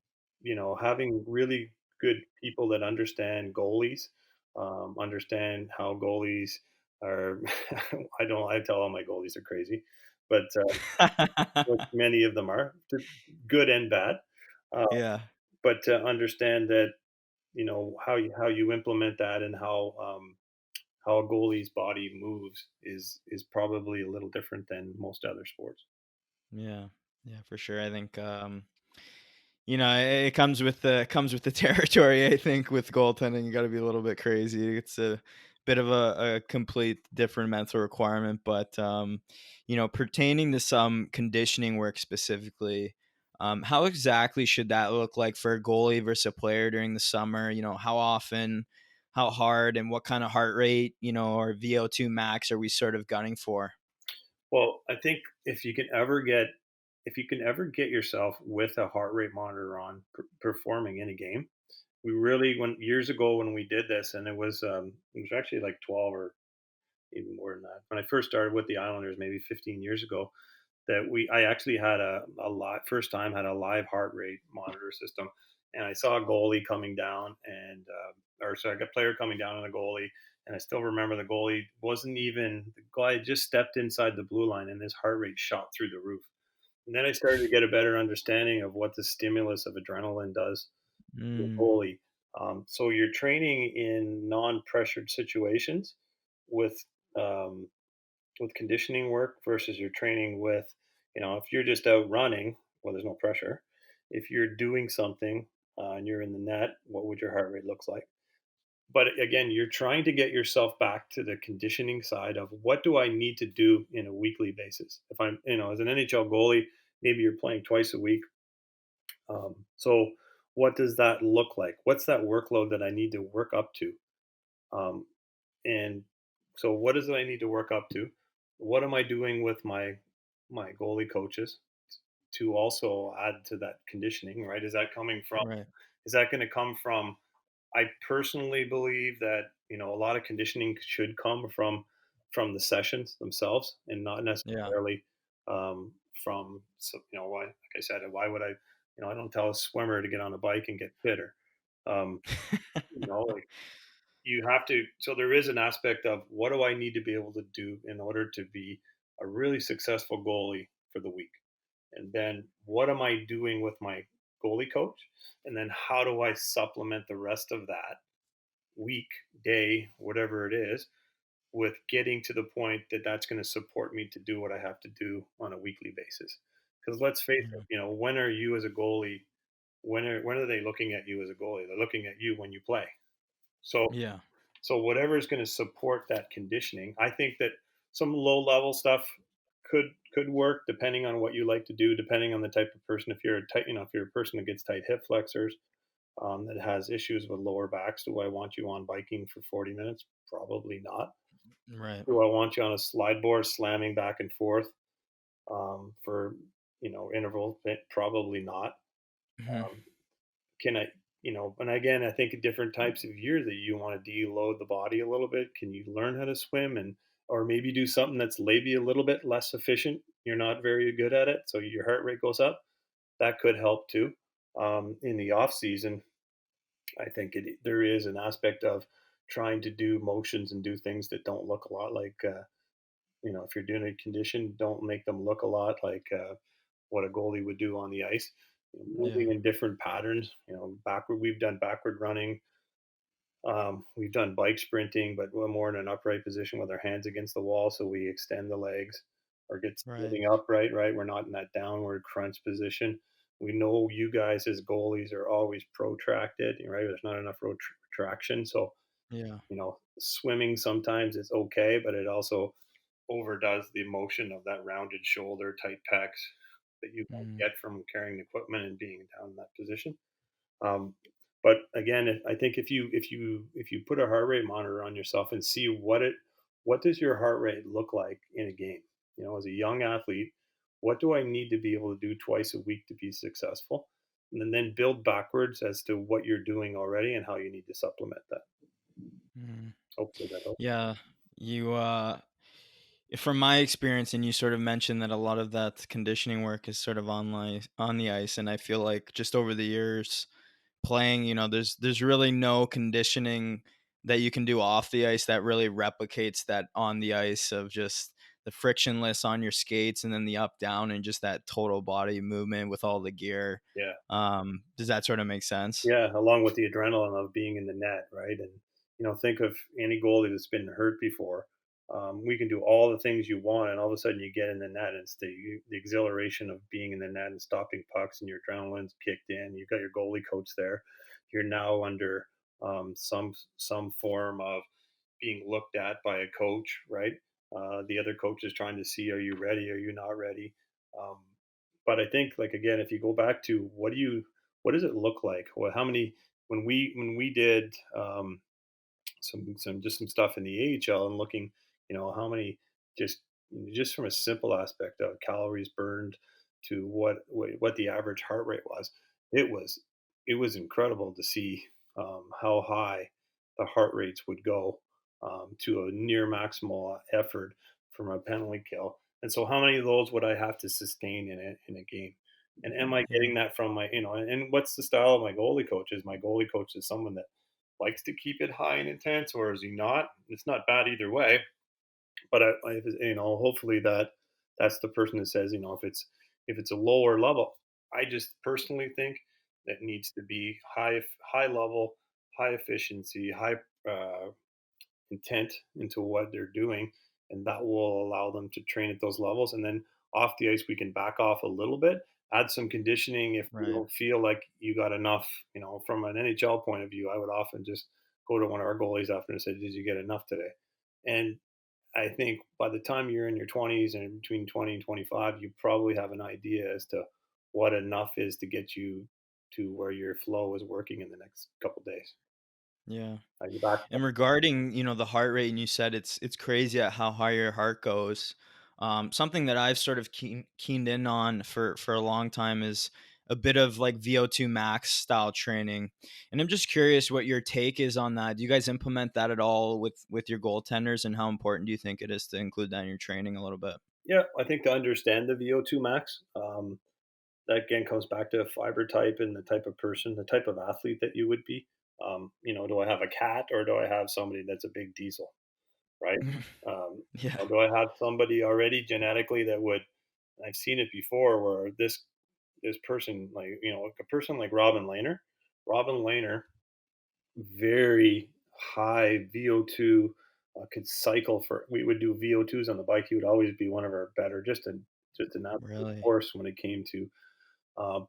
having really good people that understand goalies, understand how goalies are. I tell all my goalies are crazy, but which many of them are, good and bad. Uh, Yeah. but to understand that how you implement that and how a goalie's body moves is probably a little different than most other sports. Yeah. Yeah, for sure. I think it comes with the territory. I think with goaltending, you got to be a little bit crazy. It's a bit of a complete different mental requirement, but pertaining to some conditioning work specifically, how exactly should that look like for a goalie versus a player during the summer? How often, how hard, and what kind of heart rate, or VO2 max are we sort of gunning for? Well, I think if you can ever get yourself with a heart rate monitor on performing in a game, we really when years ago when we did this, and it was actually like 12 or even more than that when I first started with the Islanders, maybe 15 years ago, that I actually had a live first time had a live heart rate monitor system, and I saw a goalie coming down and or sorry, a player coming down on the goalie, and I still remember the goalie wasn't even the guy had just stepped inside the blue line, and his heart rate shot through the roof. And then I started to get a better understanding of what the stimulus of adrenaline does to the Mm, goalie. So you're training in non-pressured situations with um, with conditioning work versus your training with, if you're just out running, well, there's no pressure. If you're doing something and you're in the net, what would your heart rate looks like? But again, you're trying to get yourself back to the conditioning side of what do I need to do in a weekly basis? If I'm, as an NHL goalie, maybe you're playing twice a week. So what does that look like? What's that workload that I need to work up to? Um, and so what is it I need to work up to? What am I doing with my goalie coaches to also add to that conditioning, right? Right. Is that going to come from, I personally believe that, a lot of conditioning should come from the sessions themselves and not Yeah. necessarily from, so, why, like I said, why would I, I don't tell a swimmer to get on a bike and get fitter. Um, like, you have to, so there is an aspect of, what do I need to be able to do in order to be a really successful goalie for the week? And then what am I doing with my goalie coach? And then how do I supplement the rest of that week, day, whatever it is, with getting to the point that that's going to support me to do what I have to do on a weekly basis? Because let's face it, Mhm. when are you as a goalie? When are they looking at you as a goalie? They're looking at you when you play. So Yeah. whatever is going to support that conditioning, I think that some low level stuff could work depending on what you like to do, depending on the type of person. If you're a tight, if you're a person that gets tight hip flexors, that has issues with lower backs, do I want you on biking for 40 minutes? Probably not. Right. Do I want you on a slide board slamming back and forth for interval? Probably not. Mhm. Um, can I, and again, I think different types of years that you want to deload the body a little bit. Can you learn how to swim, and or maybe do something that's maybe a little bit less efficient? You're not very good at it, so your heart rate goes up. That could help too. In the off season, I think there is an aspect of trying to do motions and do things that don't look a lot like, if you're doing a condition, don't make them look a lot like what a goalie would do on the ice. Yeah. Moving in different patterns, backward. We've done backward running. We've done bike sprinting, but we're more in an upright position with our hands against the wall, so we extend the legs or get Right. standing upright. Right, we're not in that downward crunch position. We know you guys as goalies are always protracted. Right, there's not enough traction, so Yeah. swimming sometimes is okay, but it also overdoes the emotion of that rounded shoulder, tight pecs that you Mm. get from carrying equipment and being down in that position. Um, but again, I think if you put a heart rate monitor on yourself and see what does your heart rate look like in a game? As a young athlete, what do I need to be able to do twice a week to be successful? And then build backwards as to what you're doing already and how you need to supplement that. Mm. Hopefully that helps. Yeah. You from my experience, and you sort of mentioned that a lot of that conditioning work is sort of on the ice, and I feel like just over the years playing, there's really no conditioning that you can do off the ice that really replicates that on the ice, of just the frictionless on your skates and then the up down and just that total body movement with all the gear. Yeah. Does that sort of make sense? Yeah, along with the adrenaline of being in the net, right? And think of any goalie that's been hurt before. We can do all the things you want, and all of a sudden you get in the net, and it's the exhilaration of being in the net and stopping pucks, and your adrenaline's kicked in. You've got your goalie coach there. You're now under some form of being looked at by a coach, right? The other coach is trying to see, are you ready? Are you not ready? Um, but I think, like, again, if you go back to what does it look like? Well, how many when we did some stuff in the AHL and looking, how many just just from a simple aspect of calories burned to what the average heart rate was. It was it was incredible to see how high the heart rates would go to a near maximal effort from a penalty kill. And so, how many of those would I have to sustain in a game? And am I Yeah. getting that from my, and what's the style of my goalie coach? Is my goalie coach is someone that likes to keep it high and intense, or is he not? It's not bad either way. But hopefully that's the person that says, if it's a lower level, I just personally think that needs to be high level, high efficiency, high uh, intent into what they're doing, and that will allow them to train at those levels. And then off the ice, we can back off a little bit, add some conditioning if you Right. don't feel like you got enough. From an NHL point of view, I would often just go to one of our goalies after and say, "Did you get enough today?" And I think by the time you're in your 20s and between 20 and 25, you probably have an idea as to what enough is to get you to where your flow is working in the next couple days. Yeah. Are you back? And regarding, the heart rate, and you said it's crazy at how high your heart goes. Something that I've sort of keened in on for a long time is a bit of like Vo2 Max style training. And I'm just curious what your take is on that. Do you guys implement that at all with your goaltenders, and how important do you think it is to include that in your training a little bit? Yeah, I think to understand the VO2 max, that again comes back to fiber type and the type of person, the type of athlete that you would be. Do I have a cat or do I have somebody that's a big diesel, right? Yeah. Do I have somebody already genetically that would? I've seen it before where this person, like a person like Robin Lehner, very high VO2. Could cycle for. We would do VO2s on the bike. He would always be one of our better, just an absolute Really? horse when it came to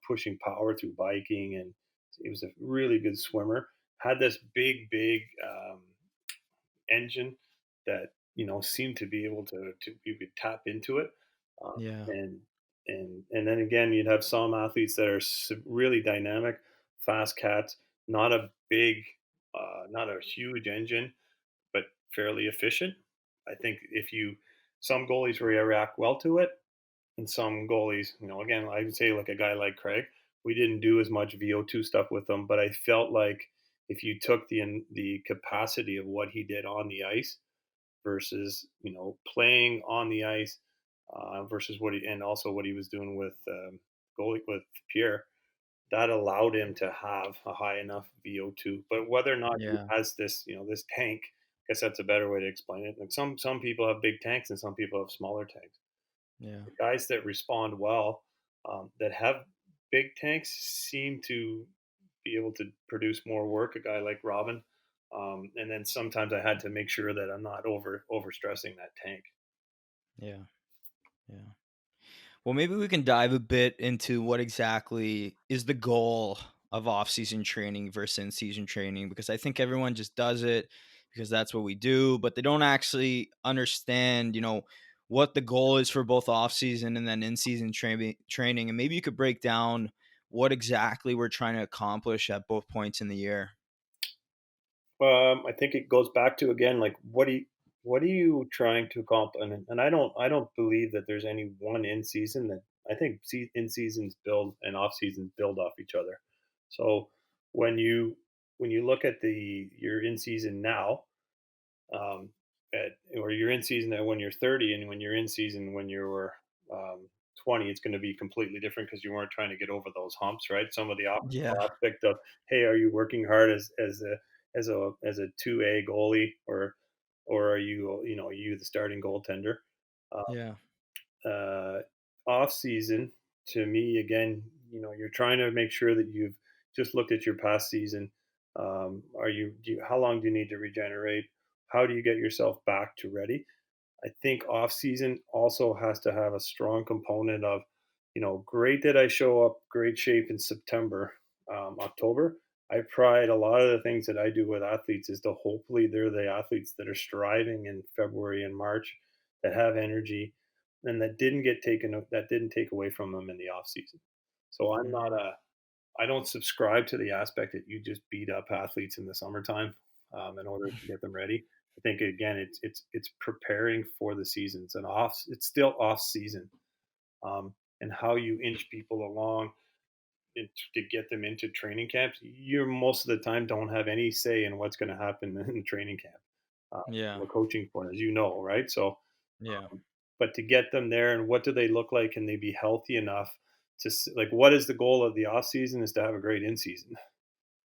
pushing power through biking, and he was a really good swimmer. Had this big engine that seemed to be able to you could tap into it, um, Yeah. and and then again you'd have some athletes that are really dynamic, fast cats, not a big, not a huge engine, but fairly efficient. I think if you some goalies react well to it, and some goalies, again, I would say like a guy like Craig, we didn't do as much VO2 stuff with him, but I felt like if you took the capacity of what he did on the ice versus playing on the ice, versus what he and also what he was doing with goalie with Pierre, that allowed him to have a high enough VO2. But whether or not he Yeah. has this, this tank, I guess that's a better way to explain it. Like some people have big tanks and some people have smaller tanks. Yeah. The guys that respond well, that have big tanks, seem to be able to produce more work. A guy like Robin, and then sometimes I had to make sure that I'm not over stressing that tank. Yeah. Yeah. Well, maybe we can dive a bit into what exactly is the goal of off-season training versus in-season training, because I think everyone just does it because that's what we do, but they don't actually understand, what the goal is for both off-season and then in-season training. And maybe you could break down what exactly we're trying to accomplish at both points in the year. I think it goes back to again, like what are you trying to accomplish? And I don't believe that there's any one in season that I think in seasons build and off seasons build off each other. So when you when you look at you're in season now, um, or you're in season when you're 30, and when you're in season when you're 20, it's going to be completely different because you weren't trying to get over those humps, right? Some of the Yeah. optical aspect of, hey, are you working hard as a 2A goalie, or are you the starting goaltender? Yeah. Uh, Off season, to me, again, you're trying to make sure that you've just looked at your past season. How long do you need to regenerate? How do you get yourself back to ready? I think off season also has to have a strong component of, great that I show up great shape in September, October. I pride a lot of the things that I do with athletes is to hopefully they're the athletes that are striving in February and March, that have energy, and that didn't take away from them in the off season. So Mhm. I don't subscribe to the aspect that you just beat up athletes in the summertime, in order to get them ready. I think again, it's preparing for the season. It's still off season, and how you inch people along to get them into training camps. You most of the time don't have any say in what's going to happen in training camp, Yeah. from a coaching point, as you know, right? So, Yeah. but to get them there, and what do they look like? Can they be healthy enough like, what is the goal of the off season? Is to have a great in season.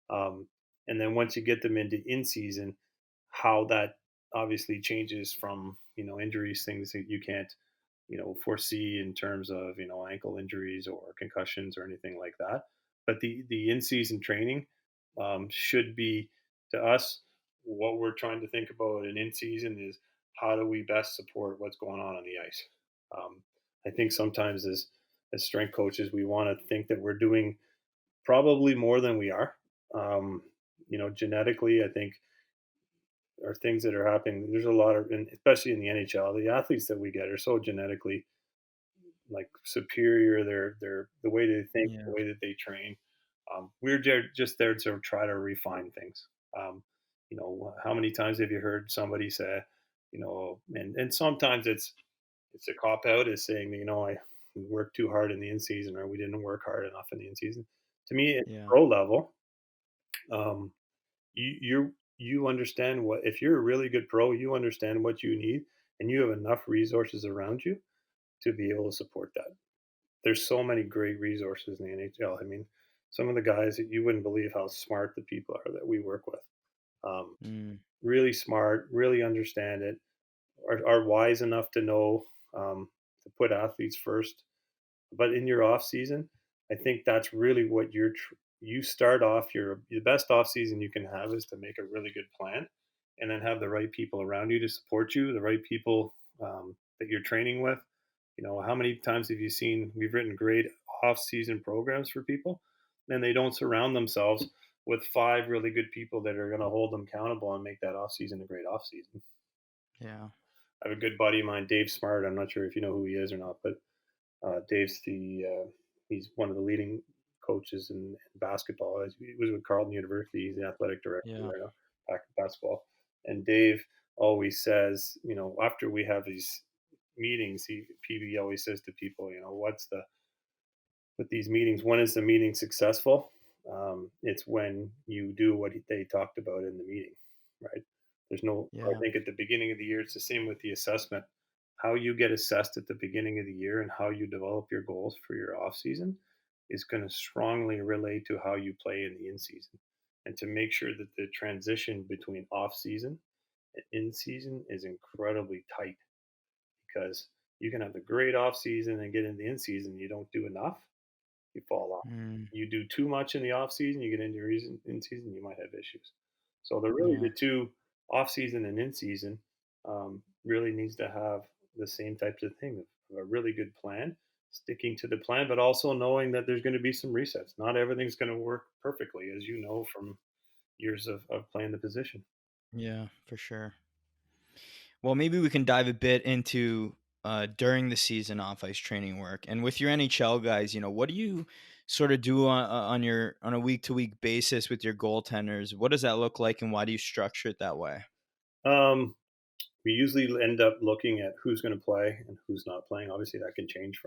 Um, and then once you get them into in season, how that obviously changes from injuries, things that you can't foresee in terms of ankle injuries or concussions or anything like that. But the in season training, should be, to us, what we're trying to think about an in season is how do we best support what's going on the ice. Um, I think sometimes as strength coaches, we want to think that we're doing probably more than we are. Um, Genetically, I think are things that are happening. There's a lot of, and especially in the NHL, the athletes that we get are so genetically like superior. They're the way they think, the Yeah. way that they train. We're just there to try to refine things. How many times have you heard somebody say, and sometimes it's a cop out is saying, I worked too hard in the in season, or we didn't work hard enough in the in season. To me, at Yeah. pro level, um, you understand what, if you're a really good pro, you understand what you need, and you have enough resources around you to be able to support that. There's so many great resources in the NHL. I mean, some of the guys that you wouldn't believe how smart the people are that we work with. Um, Mm. really smart, really understand it, are wise enough to know, to put athletes first. But in your off season, I think that's really what you start off your the best off season you can have is to make a really good plan, and then have the right people around you to support you, the right people, that you're training with. How many times have you seen we've written great off season programs for people, and they don't surround themselves with five really good people that are going to hold them accountable and make that off season a great off season. Yeah. I have a good buddy of mine, Dave Smart. I'm not sure if you know who he is or not, but Dave's he's one of the leading coaches in basketball. He was with Carleton University. He's the athletic director Yeah. right now, basketball. And Dave always says, after we have these meetings, PB always says to people, what's the with these meetings? When is the meeting successful? It's when you do what they talked about in the meeting, right? There's no. I Yeah. think at the beginning of the year, it's the same with the assessment. How you get assessed at the beginning of the year and how you develop your goals for your off season is going to strongly relate to how you play in the in season. And to make sure that the transition between off season and in season is incredibly tight, because you can have a great off season and get into the in season, you don't do enough, you fall off. Mm. You do too much in the off season, you get into reason in season, you might have issues. So the really Yeah. the two, off season and in season, really needs to have the same types of thing of a really good plan, sticking to the plan, but also knowing that there's going to be some resets. Not everything's going to work perfectly, as you know from years of playing the position. Yeah, for sure. Well, maybe we can dive a bit into during the season off ice training work. And with your NHL guys, what do you sort of do on your on a week to week basis with your goaltenders? What does that look like, and why do you structure it that way? Um, we usually end up looking at who's going to play and who's not playing. Obviously, that can change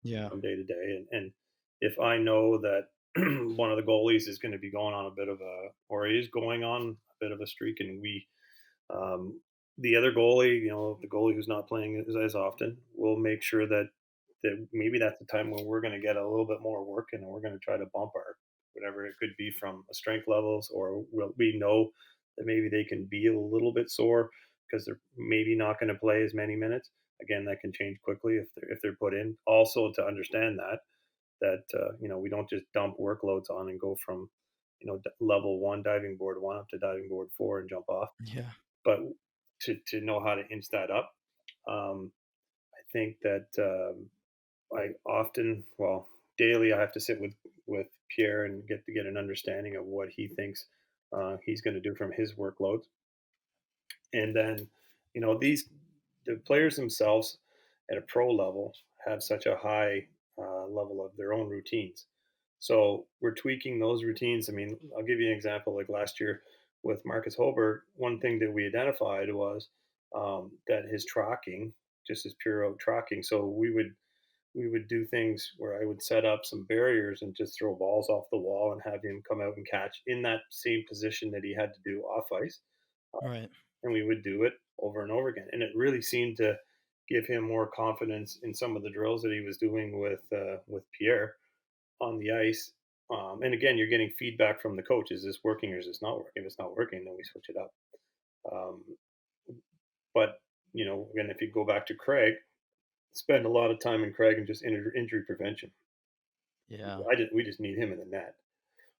Yeah. from day to day. And if I know that one of the goalies is going to be going on a bit of or is going on a bit of a streak, and um, the other goalie, the goalie who's not playing as often, will make sure that maybe that's the time when we're going to get a little bit more work, and we're going to try to bump our whatever it could be from a strength levels, or we know that maybe they can be a little bit sore because they're maybe not going to play as many minutes. Again, that can change quickly if they're put in. Also, to understand that we don't just dump workloads on and go from level one diving board one up to diving board four and jump off, Yeah. but to know how to inch that up. I think that I often, well, daily, I have to sit with Pierre and get an understanding of what he thinks he's going to do from his workloads, and then these the players themselves at a pro level have such a high level of their own routines. So we're tweaking those routines. I mean, I'll give you an example. Like last year with Marcus Holberg, one thing that we identified was that his tracking, just his pure out tracking. So we would do things where I would set up some barriers and just throw balls off the wall and have him come out and catch in that same position that he had to do off ice, Right. and we would do it over and over again. And it really seemed to give him more confidence in some of the drills that he was doing with Pierre on the ice. And again, you're getting feedback from the coach: is this working or is this not working? If it's not working, then we switch it up. Um, but again, if you go back to Craig, spend a lot of time in Craig and just injury prevention. Yeah. We just need him in the net,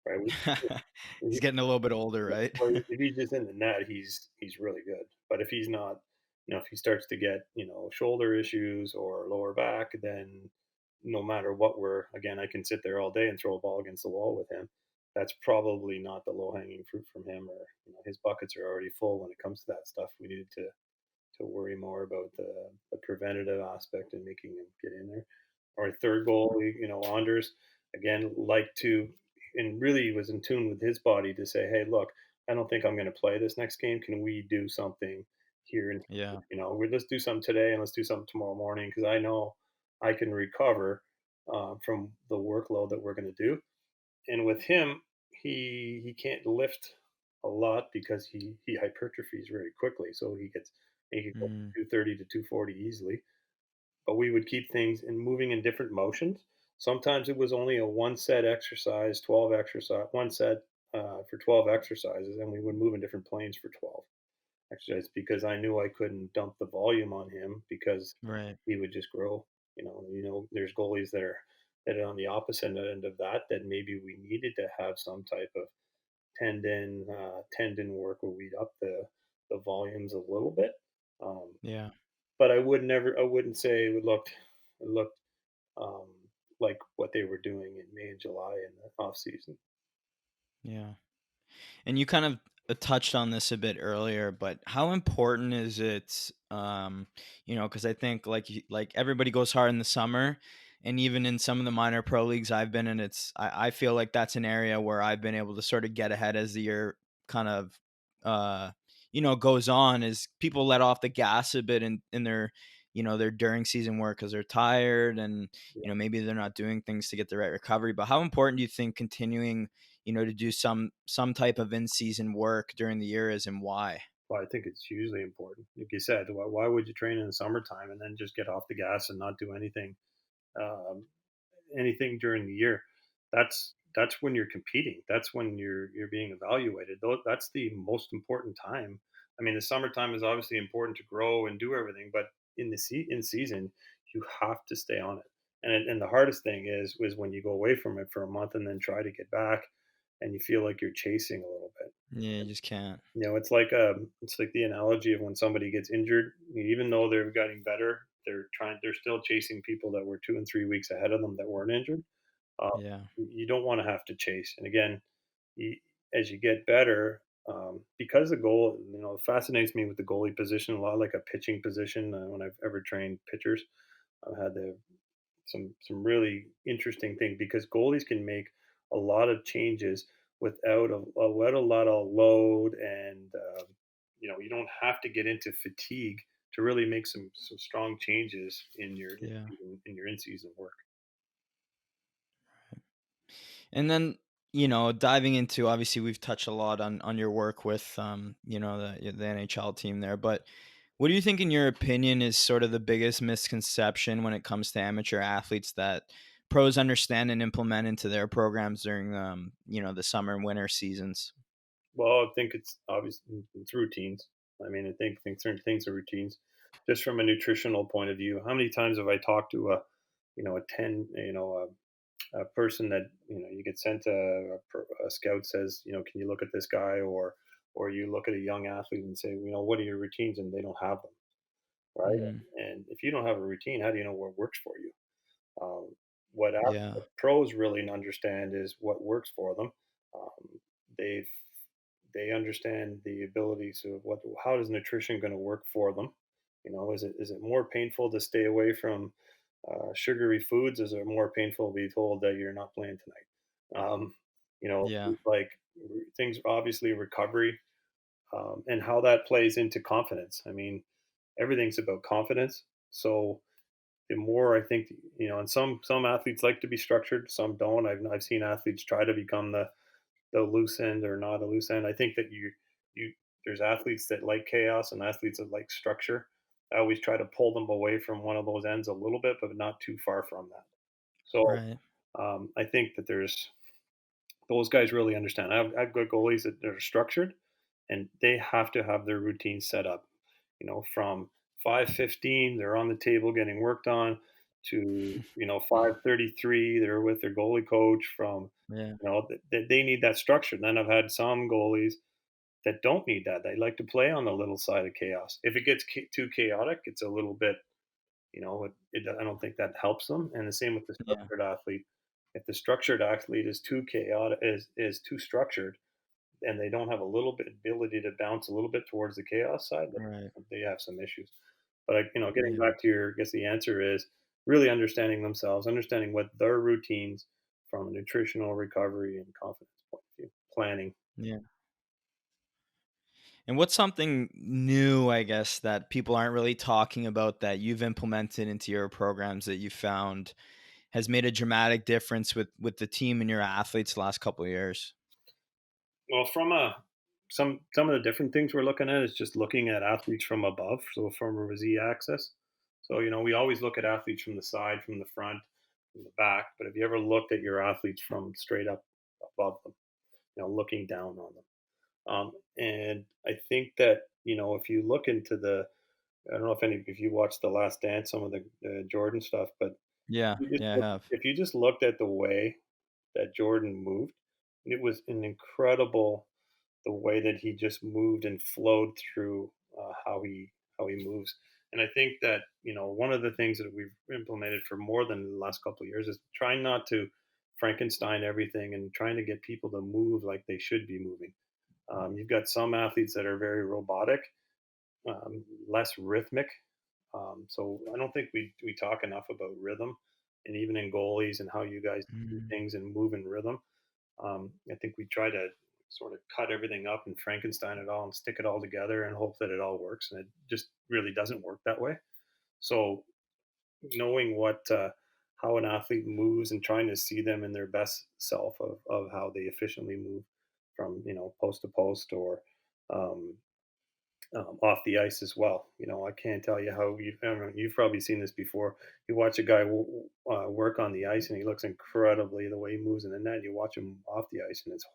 right? He's getting a little bit older, right? If he's just in the net, he's really good. But if he's not, if he starts to get shoulder issues or lower back, then no matter what, I can sit there all day and throw a ball against the wall with him. That's probably not the low hanging fruit from him, or his buckets are already full when it comes to that stuff. We needed to worry more about the preventative aspect and making him get in there. Our third goal, Anders, again, and really was in tune with his body to say, hey, look, I don't think I'm going to play this next game. Can we do something here? And, Yeah. let's do something today and let's do something tomorrow morning because I know I can recover from the workload that we're going to do. And with him, he can't lift a lot because he hypertrophies very quickly. So he could go Mm, 230 to 240 easily. But we would keep things in moving in different motions. Sometimes it was only a one set exercise, 12 exercise, one set for 12 exercises, and we would move in different planes for 12 exercises because I knew I couldn't dump the volume on him because right. he would just grow. There's goalies that are on the opposite end of that maybe we needed to have some type of tendon work where we'd up the volumes a little bit. Um, Yeah. but I wouldn't say it looked um, like what they were doing in May and July in the off season. Yeah. And you kind of touched on this a bit earlier, but how important is it? Because I think like everybody goes hard in the summer, and even in some of the minor pro leagues I've been in, I feel like that's an area where I've been able to sort of get ahead as the year kind of goes on. Is people let off the gas a bit in their their during season work because they're tired and Yeah. maybe they're not doing things to get the right recovery. But how important do you think continuing to do some type of in-season work during the year is, and why? Well, I think it's hugely important. Like you said, why would you train in the summertime and then just get off the gas and not do um, anything during the year? That's when you're competing. That's when you're being evaluated. That's the most important time. I mean, the summertime is obviously important to grow and do everything, but in season, you have to stay on it. And the hardest thing is when you go away from it for a month and then try to get back, and you feel like you're chasing a little bit. Yeah, you just can't. It's like the analogy of when somebody gets injured, even though they're getting better, they're still chasing people that were 2 and 3 weeks ahead of them that weren't injured. Uh, Yeah. you don't want to have to chase. And again, you, as you get better, because the goal, it fascinates me with the goalie position a lot, like a pitching position. When I've ever trained pitchers, I've had some really interesting thing because goalies can make a lot of changes without a lot of load, and you don't have to get into fatigue to really make some strong changes in your Yeah. in season work. And then, diving into, obviously we've touched a lot on your work with the NHL team there, but what do you think in your opinion is sort of the biggest misconception when it comes to amateur athletes that pros understand and implement into their programs during the summer and winter seasons? Well, I think it's obvious it's routines. I mean, I think certain things are routines. Just from a nutritional point of view, how many times have I talked to a 10, a person that you get sent a scout says, can you look at this guy, or you look at a young athlete and say, what are your routines, and they don't have them, right? Mm, And if you don't have a routine, how do you know what works for you? Um, yeah. what pros really understand is what works for them. They've they understand the abilities of how does nutrition going to work for them. Is it more painful to stay away from sugary foods? Is it more painful to be told that you're not playing tonight? Yeah. Like things, obviously recovery, and how that plays into confidence. I mean, everything's about confidence. So the more I think, and some athletes like to be structured, some don't. I've seen athletes try to become the loose end or not a loose end. I think that you there's athletes that like chaos and athletes that like structure. I always try to pull them away from one of those ends a little bit, but not too far from that. So Right. I think that there's those guys really understand. I've got goalies that are structured, and they have to have their routine set up. From 5:15, they're on the table getting worked on, to 5:33, they're with their goalie coach. From Yeah. they need that structure. And then I've had some goalies that don't need that. They like to play on the little side of chaos. If it gets too chaotic, it's a little bit, I don't think that helps them. And the same with the Yeah. structured athlete. If the structured athlete is too chaotic, is too structured, and they don't have a little bit ability to bounce a little bit towards the chaos side, Right. they have some issues. But getting Yeah. back to I guess the answer is really understanding themselves, understanding what their routines from a nutritional recovery and confidence point of view, planning. Yeah. And what's something new, I guess, that people aren't really talking about that you've implemented into your programs that you found has made a dramatic difference with the team and your athletes the last couple of years? Well, from a some of the different things we're looking at is just looking at athletes from above, so from a Z-axis. So we always look at athletes from the side, from the front, from the back. But have you ever looked at your athletes from straight up above them? Looking down on them. And I think that if you look into I don't know if you watched The Last Dance, some of the Jordan stuff, but Yeah, yeah, I have. if you just looked at the way that Jordan moved, it was an incredible the way that he just moved and flowed through how he moves. And I think that one of the things that we've implemented for more than the last couple of years is trying not to Frankenstein everything and trying to get people to move like they should be moving. You've got some athletes that are very robotic, less rhythmic. So I don't think we talk enough about rhythm, and even in goalies and how you guys do Mm, things and move in rhythm. I think we try to sort of cut everything up and Frankenstein it all and stick it all together and hope that it all works, and it just really doesn't work that way. So knowing how an athlete moves and trying to see them in their best self of how they efficiently move from post to post or um, off the ice as well. I can't tell you how I don't know, you've probably seen this before. You watch a guy work on the ice and he looks incredibly the way he moves in the net. You watch him off the ice and it's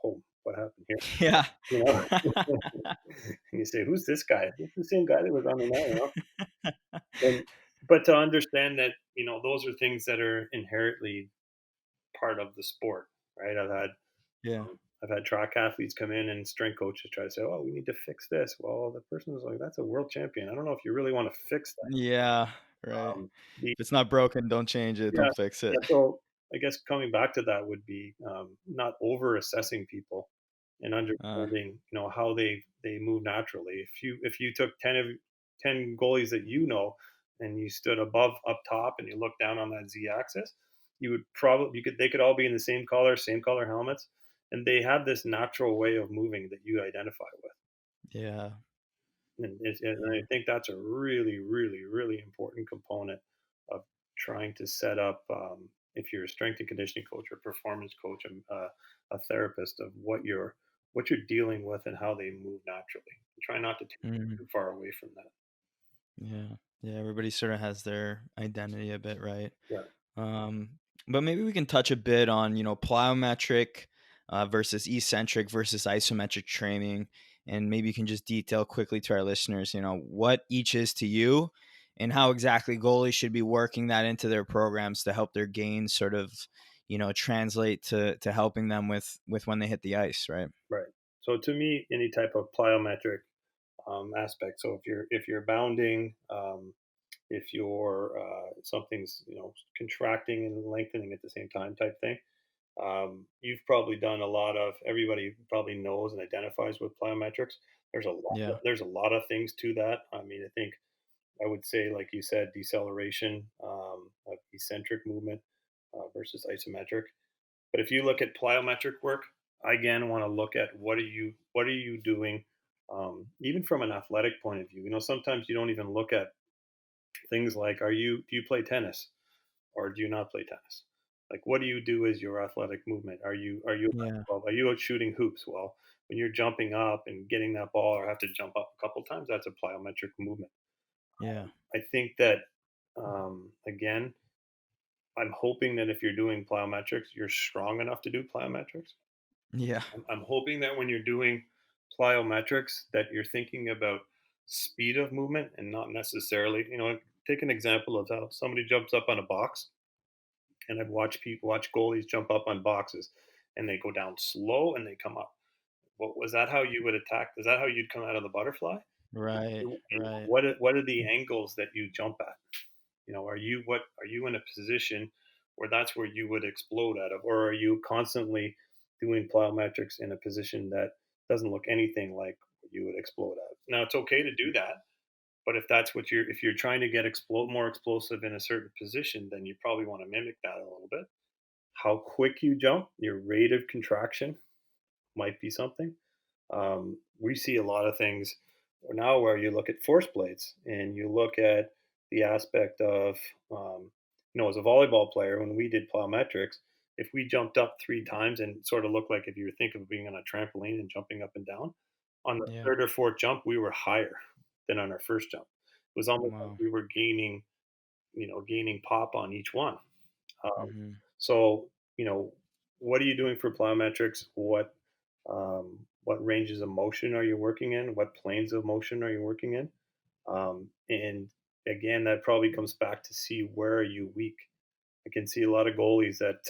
what happened here? yeah. You know, and you say, who's this guy? It's the same guy that was on the net. And, but to understand that those are things that are inherently part of the sport, right? Yeah. I've had track athletes come in and strength coaches try to say, "Oh, we need to fix this." Well, the person was like, "That's a world champion. I don't know if you really want to fix that." Yeah, right. The If it's not broken, don't change it, Yeah, don't fix it. yeah. So I guess coming back to that would be not over assessing people and Uh, understanding, how they move naturally. If you took 10 goalies that and you stood above up top and you look down on that Z axis, they could all be in the same color helmets, and they have this natural way of moving that you identify with. yeah, And I yeah. think that's a really, really, really important component of trying to set up, if you're a strength and conditioning coach or performance coach, a therapist, of what you're dealing with and how they move naturally. Try not to take it Mhm. too far away from that. Yeah. Yeah, everybody sort of has their identity a bit, right? Yeah, Um, but maybe we can touch a bit on, plyometric versus eccentric versus isometric training. And maybe you can just detail quickly to our listeners, what each is to you and how exactly goalies should be working that into their programs to help their gains sort of, translate to helping them with when they hit the ice, right? right. So to me, any type of plyometric aspect. So if you're bounding, if you're something's contracting and lengthening at the same time type thing. You've probably done a lot of. Everybody probably knows and identifies with plyometrics. There's a lot. Yeah. There's a lot of things to that. I mean, I think I would say, like you said, deceleration of eccentric movement versus isometric. But if you look at plyometric work, I again want to look at what are you doing, even from an athletic point of view. Sometimes you don't even look at things like, do you play tennis or do you not play tennis? Like, what do you do as your athletic movement? Yeah. Are you out shooting hoops? Well, when you're jumping up and getting that ball or have to jump up a couple times, that's a plyometric movement. Yeah. I think that again, I'm hoping that if you're doing plyometrics, you're strong enough to do plyometrics. Yeah. I'm hoping that when you're doing plyometrics, that you're thinking about speed of movement and not necessarily, take an example of how somebody jumps up on a box, and I've watch goalies jump up on boxes, and they go down slow and they come up. What was that? How you would attack? Is that how you'd come out of the butterfly? Right. Right. What are the angles that you jump at? Are you in a position where that's where you would explode out of, or are you constantly doing plyometrics in a position that doesn't look anything like what you would explode out? Now it's okay to do that, but if you're trying to get more explosive in a certain position, then you probably want to mimic that a little bit. how quick you jump, your rate of contraction might be something. We see a lot of things now where you look at force plates and you look at the aspect of, as a volleyball player, when we did plyometrics, if we jumped up 3 times and sort of looked like if you were thinking of being on a trampoline and jumping up and down, on the Yeah. third or fourth jump, we were higher than on our first jump. It was almost like Wow. we were gaining pop on each one. Um, Hmm. so, what are you doing for plyometrics? What ranges of motion are you working in? What planes of motion are you working in? And again, that probably comes back to see where are you weak. I can see a lot of goalies that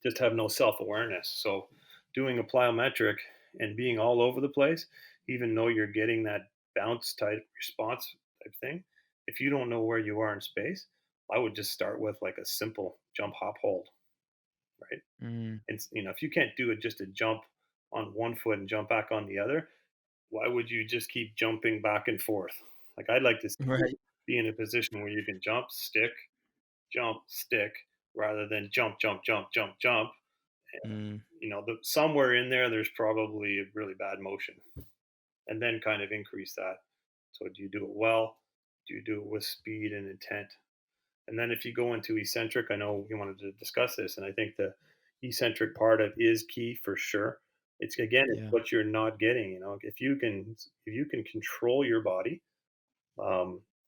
just have no self awareness. So, doing a plyometric and being all over the place, even though you're getting that bounce type response type thing, if you don't know where you are in space, I would just start with like a simple jump, hop, hold, right? Mm. And if you can't do it just to jump on one foot and jump back on the other, why would you just keep jumping back and forth? Like I'd like to see you Right. be in a position where you can jump, stick, rather than jump, jump, jump, jump, jump. Mm. Somewhere in there, there's probably a really bad motion, and then kind of increase that. So do you do it well? Do you do it with speed and intent? And then if you go into eccentric, I know you wanted to discuss this, and I think the eccentric part of is key for sure. It's Yeah. what you're not getting. If you can control your body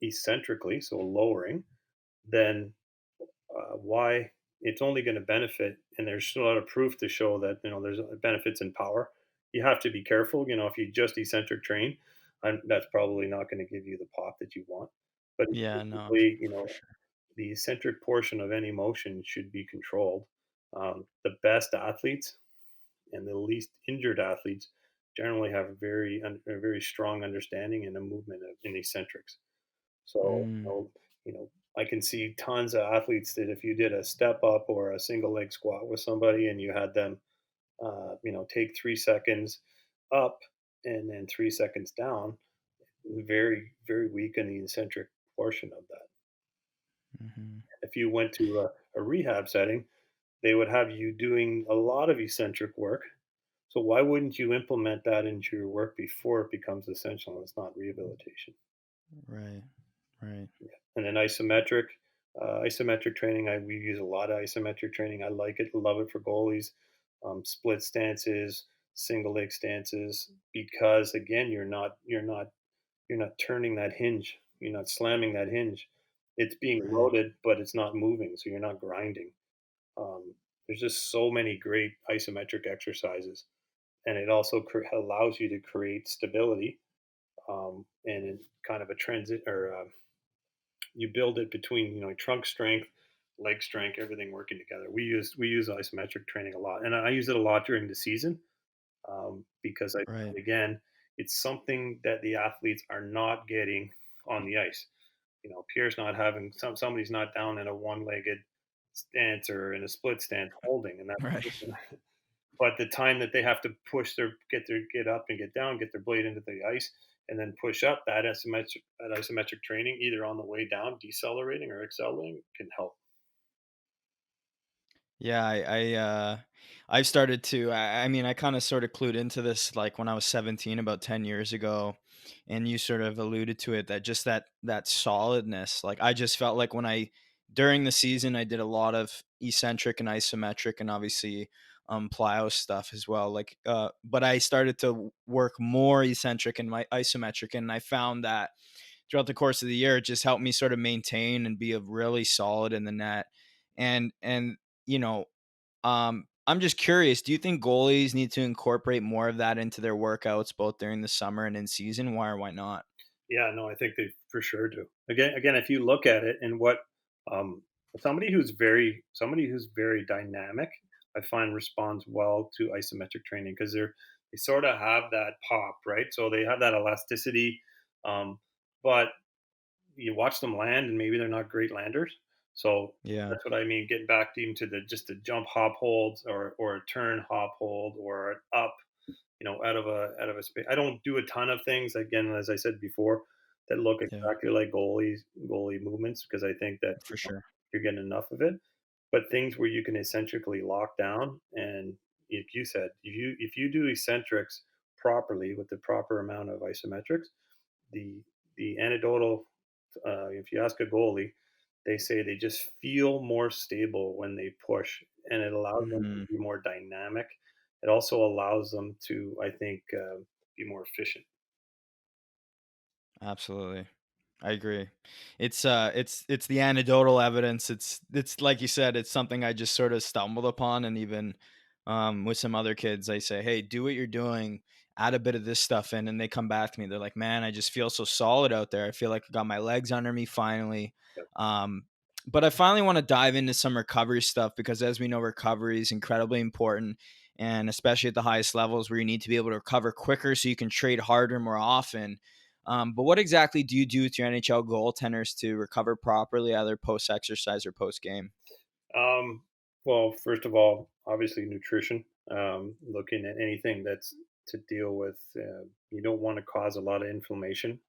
eccentrically, so lowering, then why it's only going to benefit. And there's a lot of proof to show that there's benefits in power. You have to be careful. If you just eccentric train, that's probably not going to give you the pop that you want. But Yeah. No, typically, for sure. the eccentric portion of any motion should be controlled. The best athletes and the least injured athletes generally have a very strong understanding and a movement in eccentrics. So, Mm. I can see tons of athletes that if you did a step up or a single leg squat with somebody and you had them, take 3 seconds up and then 3 seconds down, very, very weak in the eccentric portion of that. Hmm. If you went to a rehab setting, they would have you doing a lot of eccentric work. So why wouldn't you implement that into your work before it becomes essential and it's not rehabilitation? Right. Right. And then isometric training. We use a lot of isometric training. I like it, love it for goalies. Split stances, single leg stances, because again, you're not turning that hinge. You're not slamming that hinge. It's being Right. loaded, but it's not moving, so you're not grinding. There's just so many great isometric exercises, and it also allows you to create stability, and in kind of a transit or you build it between trunk strength, leg strength, everything working together. We use isometric training a lot, and I use it a lot during the season, because I Right. again, it's something that the athletes are not getting on the ice. Pierre's not having somebody's not down in a one-legged stance or in a split stance holding in that Right. position. But the time that they have to get up and get down, get their blade into the ice, and then push up, that isometric training, either on the way down, decelerating or accelerating, can help. Yeah, I've started to. I mean, I kind of sort of clued into this like when I was 17, about 10 years ago, and you sort of alluded to it that just that solidness. Like I just felt like when I during the season I did a lot of eccentric and isometric, and obviously plyo stuff as well. Like, but I started to work more eccentric and my isometric, and I found that throughout the course of the year, it just helped me sort of maintain and be a really solid in the net. And you know, I'm just curious, do you think goalies need to incorporate more of that into their workouts both during the summer and in season? Why or why not? Yeah, no, I think they for sure do. Again, if you look at it and what um, somebody who's very dynamic, I find responds well to isometric training because they sort of have that pop, right? So they have that elasticity, but you watch them land and maybe they're not great landers. So Yeah. that's what I mean. Getting back into the jump hop holds or a turn hop hold or an up, out of a space. I don't do a ton of things again, as I said before, that look Yeah, exactly like goalie movements because I think that for sure. you're getting enough of it. but things where you can eccentrically lock down. And like you said, if you do eccentrics properly with the proper amount of isometrics, the anecdotal, if you ask a goalie, they say they just feel more stable when they push, and it allows them to Hmm. be more dynamic. It also allows them to, I think, be more efficient. Absolutely. I agree. It's the anecdotal evidence. It's like you said, it's something I just sort of stumbled upon, and even with some other kids, I say, "Hey, do what you're doing, add a bit of this stuff in," and they come back to me. They're like, "Man, I just feel so solid out there. I feel like I got my legs under me finally." Yeah. Um, but I finally want to dive into some recovery stuff because, as we know, recovery is incredibly important, and especially at the highest levels where you need to be able to recover quicker so you can trade harder more often. But what exactly do you do with your NHL goaltenders to recover properly, either post exercise or post game? Um, well, first of all, obviously nutrition. Looking at anything that's to deal with, you don't want to cause a lot of inflammation.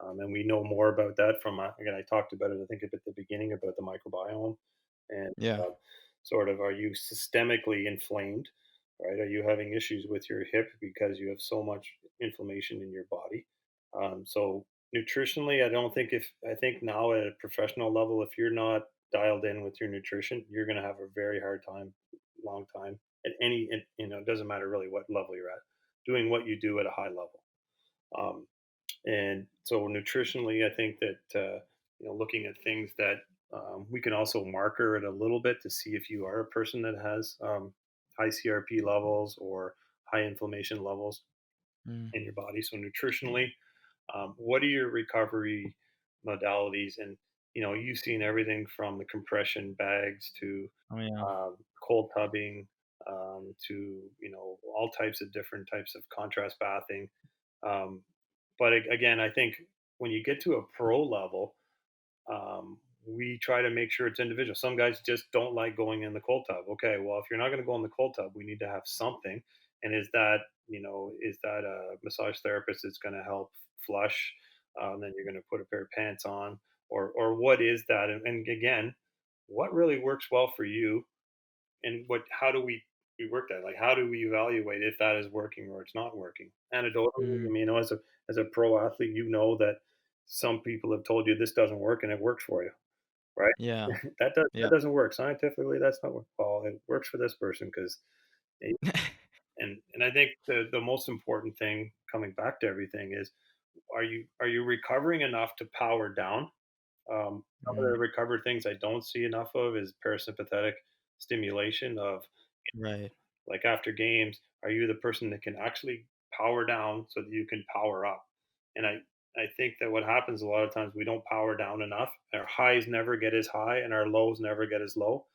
And we know more about that from, again, I talked about it, I think, at the beginning about the microbiome and Yeah. uh, sort of, are you systemically inflamed, right? Are you having issues with your hip because you have so much inflammation in your body? So nutritionally, I think now at a professional level, if you're not dialed in with your nutrition, you're going to have a very hard time, long time at it doesn't matter really what level you're at, doing what you do at a high level. Um, and so nutritionally, I think that looking at things that we can also marker it a little bit to see if you are a person that has high CRP levels or high inflammation levels Mm. in your body. So nutritionally, what are your recovery modalities? And you've seen everything from the compression bags to Oh yeah. cold tubbing, to all types of different types of contrast bathing. Um, but again, I think when you get to a pro level, we try to make sure it's individual. Some guys just don't like going in the cold tub. Okay, well, if you're not going to go in the cold tub, we need to have something. And is that a massage therapist that's going to help flush? Then you're going to put a pair of pants on, or what is that? And again, what really works well for you, and how do we work that? Like, how do we evaluate if that is working or it's not working? Anecdotally, Mm. as a pro athlete, that some people have told you this doesn't work and it works for you, right? Yeah. That Yeah. doesn't work scientifically. That's not what, well, it works for this person because, and I think the most important thing, coming back to everything, is, are you recovering enough to power down? Some of Mm. the recovered things I don't see enough of is parasympathetic stimulation of, Right. like, after games, are you the person that can actually power down so that you can power up? And I think that what happens a lot of times, we don't power down enough. Our highs never get as high and our lows never get as low.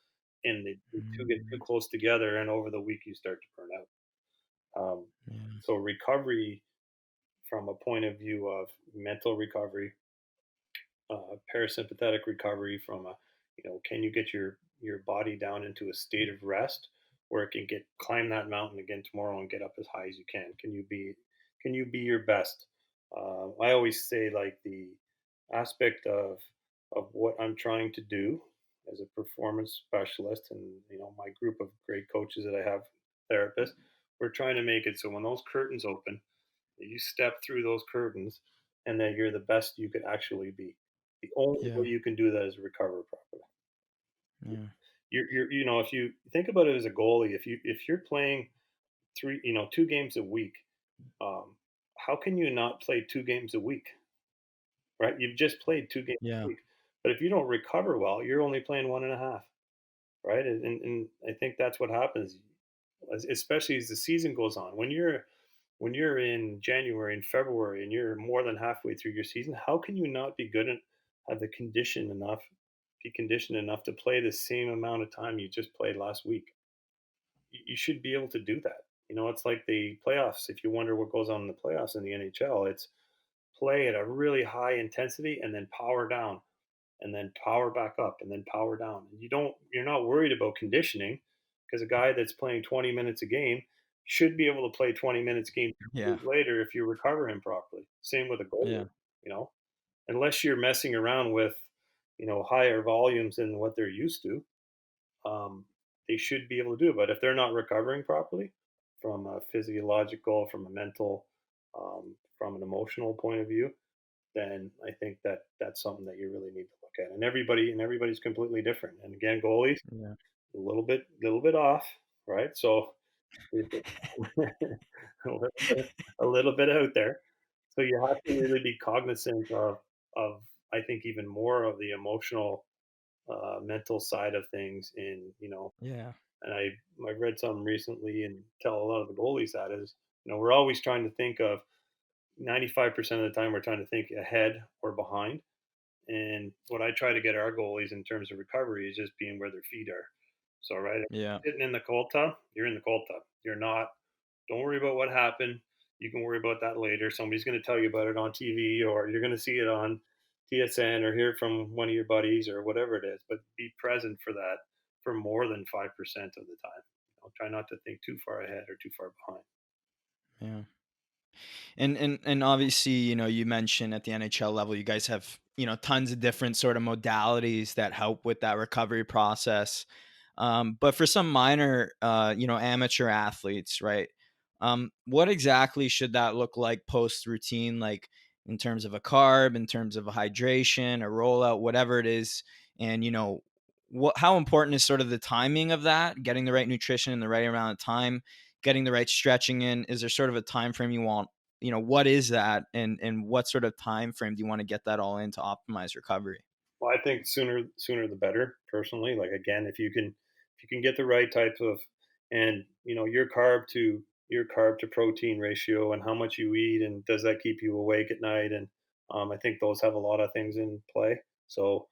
And the two get too Mm. close together, and over the week you start to burn out. Yeah. So recovery, from a point of view of mental recovery, parasympathetic recovery, from can you get your body down into a state of rest where it can get climb that mountain again tomorrow and get up as high as you can? Can you be your best? I always say, like, the aspect of what I'm trying to do as a performance specialist, and my group of great coaches that I have, therapists, we're trying to make it so when those curtains open, you step through those curtains and that you're the best you could actually be. The only Yeah. way you can do that is recover properly. Yeah. If you think about it as a goalie, if you're playing 2 games a week, um, how can you not play 2 games a week, right? You've just played 2 games a Yeah. week. But if you don't recover well, you're only playing one and a half, right? And I think that's what happens, especially as the season goes on. When you're in January and February and you're more than halfway through your season, how can you not be good and have be conditioned enough to play the same amount of time you just played last week? You should be able to do that. It's like the playoffs. If you wonder what goes on in the playoffs in the NHL, it's play at a really high intensity and then power down and then power back up and then power down. And you're not worried about conditioning, because a guy that's playing 20 minutes a game should be able to play 20 minutes a game 2 days Yeah. later if you recover him properly. Same with a goalie, Yeah. you know, unless you're messing around with, higher volumes than what they're used to. they should be able to do it. But if they're not recovering properly from a physiological, from a mental, from an emotional point of view, then I think that that's something that you really need to look at. And everybody's completely different. And again, goalies Yeah. a little bit off, right? So a little bit, a little bit out there. So you have to really be cognizant of I think even more of the emotional, mental side of things. Yeah. And I read something recently and tell a lot of the goalies that is, we're always trying to think of 95% of the time we're trying to think ahead or behind. And what I try to get our goalies in terms of recovery is just being where their feet are. So, right, if Yeah. you're sitting in the cold tub, you're in the cold tub. You're not, don't worry about what happened. You can worry about that later. Somebody's going to tell you about it on TV, or you're going to see it on TSN, or hear from one of your buddies, or whatever it is. But be present for that for more than 5% of the time. Try not to think too far ahead or too far behind. Yeah. And obviously, you mentioned at the NHL level, you guys have, tons of different sort of modalities that help with that recovery process. But for some minor, amateur athletes, right? What exactly should that look like post routine, like in terms of a carb, in terms of a hydration, a rollout, whatever it is? And, how important is sort of the timing of that, getting the right nutrition in the right amount of time, getting the right stretching in? Is there sort of a time frame you want? What is that, and what sort of time frame do you want to get that all in to optimize recovery? Well, I think sooner the better. Personally, like again, if you can get the right types of, and your carb to protein ratio, and how much you eat, and does that keep you awake at night? And I think those have a lot of things in play. So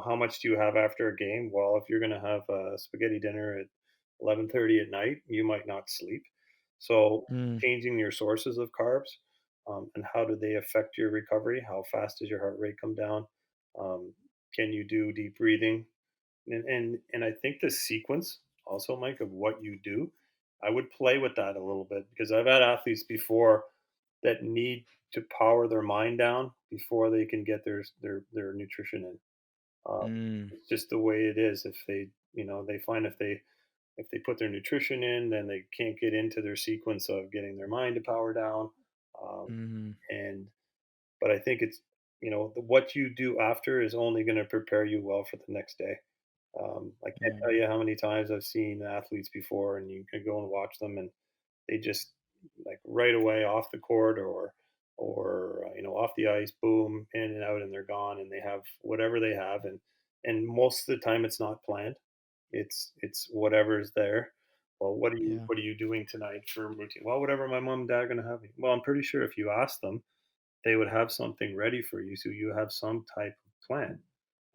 how much do you have after a game? Well, if you're going to have a spaghetti dinner at 11:30 at night, you might not sleep. So Mm, changing your sources of carbs, and how do they affect your recovery? How fast does your heart rate come down? Um, can you do deep breathing? And I think the sequence also, Mike, of what you do, I would play with that a little bit, because I've had athletes before that need to power their mind down before they can get their nutrition in. mm, It's just the way it is. If they find if they put their nutrition in, then they can't get into their sequence of getting their mind to power down. Um, mm, and but I think it's, what you do after is only going to prepare you well for the next day. I can't yeah, tell you how many times I've seen athletes before, and you can go and watch them, and they just, like, right away off the court, or off the ice, boom, in and out, and they're gone, and they have whatever they have. And most of the time it's not planned. It's whatever's there. Well, what are you yeah, what are you doing tonight for routine? Well, whatever my mom and dad are gonna have me. Well, I'm pretty sure if you ask them, they would have something ready for you, so you have some type of plan.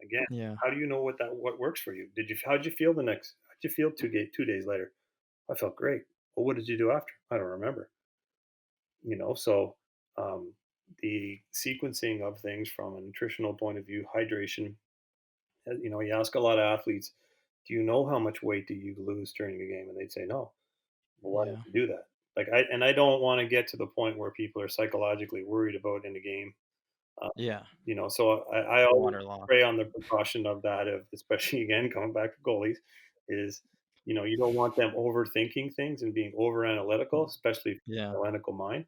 Again, yeah, how do you know what works for you? How'd you feel how'd you feel 2 days later? I felt great. Well, what did you do after? I don't remember. So, um, the sequencing of things from a nutritional point of view, hydration. You ask a lot of athletes, do you know how much weight do you lose during a game? And they'd say no. Well, why don't yeah, you do that? I don't want to get to the point where people are psychologically worried about in a game. Uh, yeah. so I always Water loss. prey on the precaution of that, of, especially again, going back to goalies, is, you don't want them overthinking things and being over analytical, especially if Yeah, you're an analytical mind.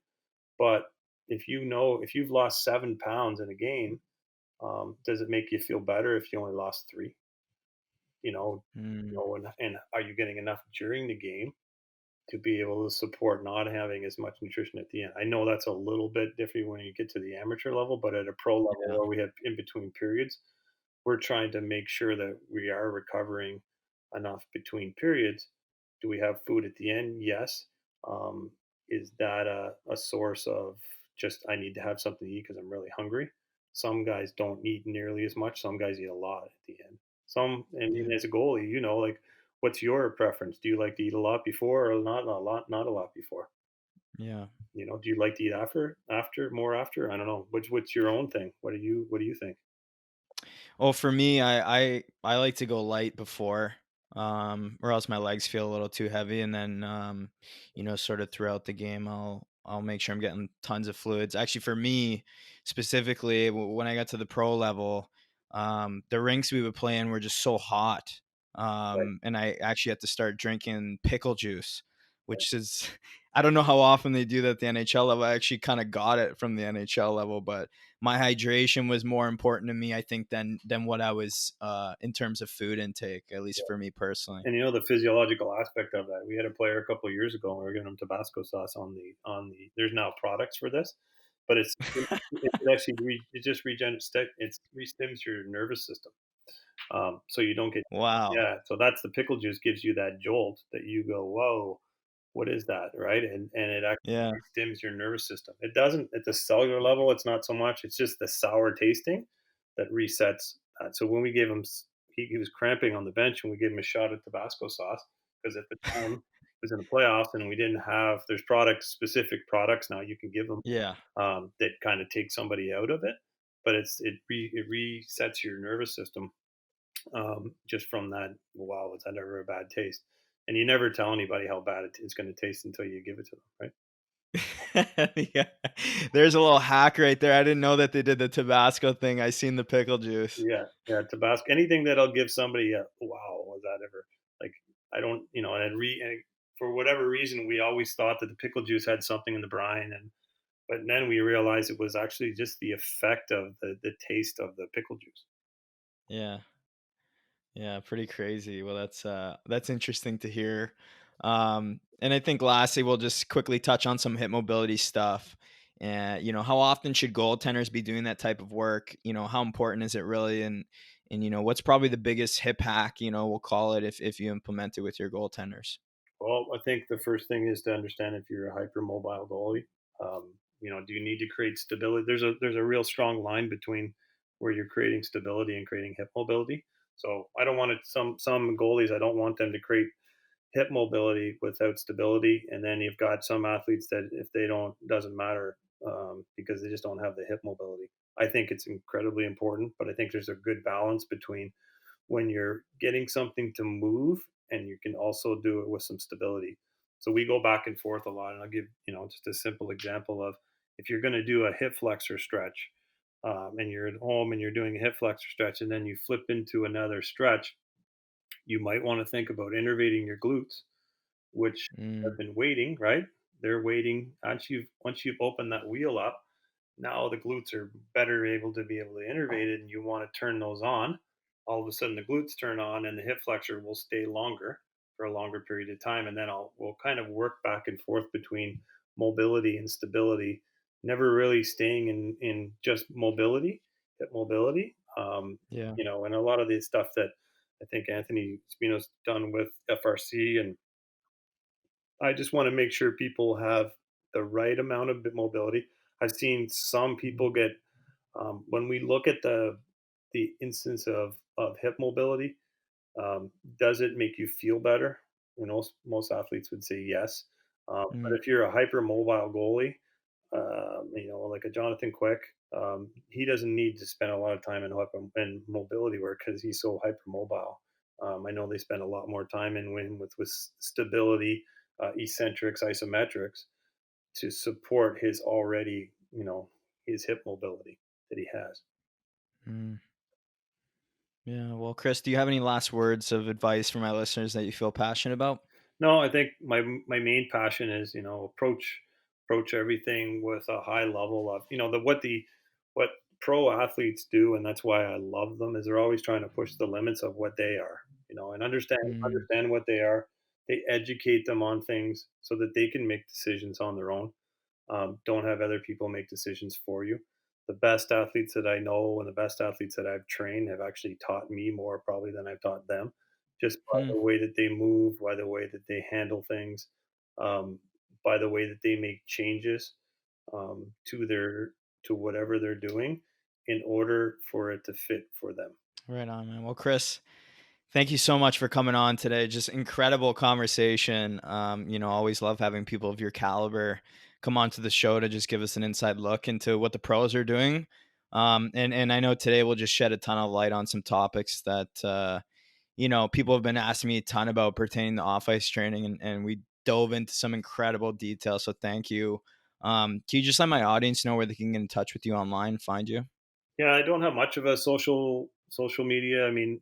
But if you've lost 7 pounds in a game, does it make you feel better if you only lost three? You know, mm, and are you getting enough during the game to be able to support not having as much nutrition at the end? I know that's a little bit different when you get to the amateur level, but at a pro level yeah, where we have in between periods, we're trying to make sure that we are recovering enough between periods. Do we have food at the end? Yes. Um, is that a source of just, I need to have something to eat because I'm really hungry? Some guys don't eat nearly as much. Some guys eat a lot at the end. I mean, yeah, as a goalie, like, what's your preference? Do you like to eat a lot before, or not a lot, not a lot before? yeah. Do you like to eat more after? I don't know. What's your own thing? What do you think? Well, for me, I like to go light before, or else my legs feel a little too heavy, and then sort of throughout the game, I'll make sure I'm getting tons of fluids. Actually, for me specifically, when I got to the pro level, the rinks we would play in were just so hot. Right. And I actually had to start drinking pickle juice, which is I don't know how often they do that at the NHL level. I actually kind of got it from the NHL level, but my hydration was more important to me, I think, than what I was in terms of food intake, at least for me personally. And the physiological aspect of that. We had a player a couple of years ago, and we were giving him Tabasco sauce on the. There's now products for this, but it actually it just regenerates. It re-stims your nervous system, so you don't get. Wow. Yeah, so that's the pickle juice gives you that jolt that you go, whoa, what is that, right? And it actually Yeah. stims your nervous system. It doesn't at the cellular level. It's not so much. It's just the sour tasting that resets that. So when we gave him, he was cramping on the bench, and we gave him a shot of Tabasco sauce because at the time it was in the playoffs, and we didn't have. There's specific products now you can give them Yeah. that kind of take somebody out of it, but it resets your nervous system just from that. Wow, was that ever a bad taste? And you never tell anybody how bad it's going to taste until you give it to them, right? Yeah. There's a little hack right there. I didn't know that they did the Tabasco thing. I seen the pickle juice. Yeah, yeah. Tabasco, anything that'll give somebody a wow, was that ever like? I don't, and for whatever reason, we always thought that the pickle juice had something in the brine, and but then we realized it was actually just the effect of the taste of the pickle juice. Yeah. Yeah, pretty crazy. Well, that's interesting to hear. And I think lastly, we'll just quickly touch on some hip mobility stuff. And how often should goaltenders be doing that type of work? How important is it really? And what's probably the biggest hip hack? We'll call it if you implement it with your goaltenders. Well, I think the first thing is to understand if you're a hypermobile goalie. Do you need to create stability? There's a real strong line between where you're creating stability and creating hip mobility. So I don't want it. Some goalies, I don't want them to create hip mobility without stability, and then you've got some athletes that if they don't, doesn't matter because they just don't have the hip mobility. I think it's incredibly important, but I think there's a good balance between when you're getting something to move and you can also do it with some stability. So we go back and forth a lot, and I'll give just a simple example of if you're going to do a hip flexor stretch, and you're at home and you're doing a hip flexor stretch, and then you flip into another stretch, you might want to think about innervating your glutes, which have Mm, been waiting, right? They're waiting. Once you've opened that wheel up, now the glutes are better able to be able to innervate it, and you want to turn those on. All of a sudden, the glutes turn on, and the hip flexor will stay longer for a longer period of time, and then we'll kind of work back and forth between mobility and stability, never really staying in just mobility, hip mobility. yeah. And a lot of the stuff that I think Anthony Spino's done with FRC, and I just want to make sure people have the right amount of mobility. I've seen some people get when we look at the instance of hip mobility, does it make you feel better? Most athletes would say yes. But Mm, if you're a hypermobile goalie, like a Jonathan Quick, he doesn't need to spend a lot of time in mobility work because he's so hypermobile. I know they spend a lot more time with stability, eccentrics, isometrics to support his already, his hip mobility that he has. mm. Yeah. Well, Chris, do you have any last words of advice for my listeners that you feel passionate about? No, I think my main passion is approach everything with a high level of what pro athletes do, and that's why I love them is they're always trying to push the limits of what they are, and Mm, understand what they are. They educate them on things so that they can make decisions on their own. Don't have other people make decisions for you. The best athletes that I know and the best athletes that I've trained have actually taught me more probably than I've taught them, just by hmm. the way that they move, by the way that they handle things, um, by the way that they make changes to whatever they're doing in order for it to fit for them. Right on, man. Well, Chris, thank you so much for coming on today. Just incredible conversation. Always love having people of your caliber come onto the show to just give us an inside look into what the pros are doing. And I know today we'll just shed a ton of light on some topics that people have been asking me a ton about pertaining to off ice training, and we dove into some incredible detail. So thank you. Can you just let my audience know where they can get in touch with you online, find you? Yeah, I don't have much of a social media. I mean,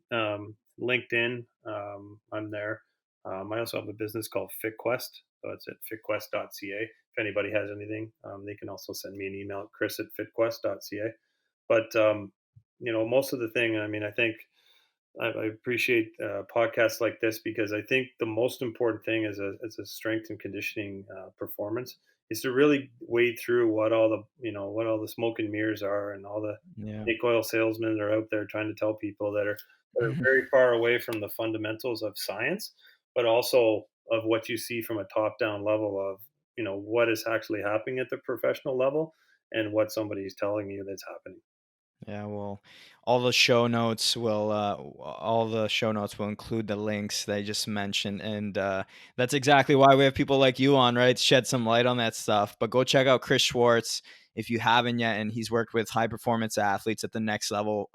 LinkedIn. I'm there. I also have a business called FitQuest. So it's at fitquest.ca. If anybody has anything, they can also send me an email at chris@fitquest.ca. But, most of the thing, I think I appreciate podcasts like this, because I think the most important thing as a strength and conditioning performance is to really wade through what all the smoke and mirrors are, and all the Yeah. snake oil salesmen that are out there trying to tell people that are very far away from the fundamentals of science, but also of what you see from a top down level of, what is actually happening at the professional level, and what somebody's telling you that's happening. Yeah, well, all the show notes will include the links that I just mentioned, and that's exactly why we have people like you on, right? To shed some light on that stuff. But go check out Chris Schwarz if you haven't yet, and he's worked with high performance athletes at the next level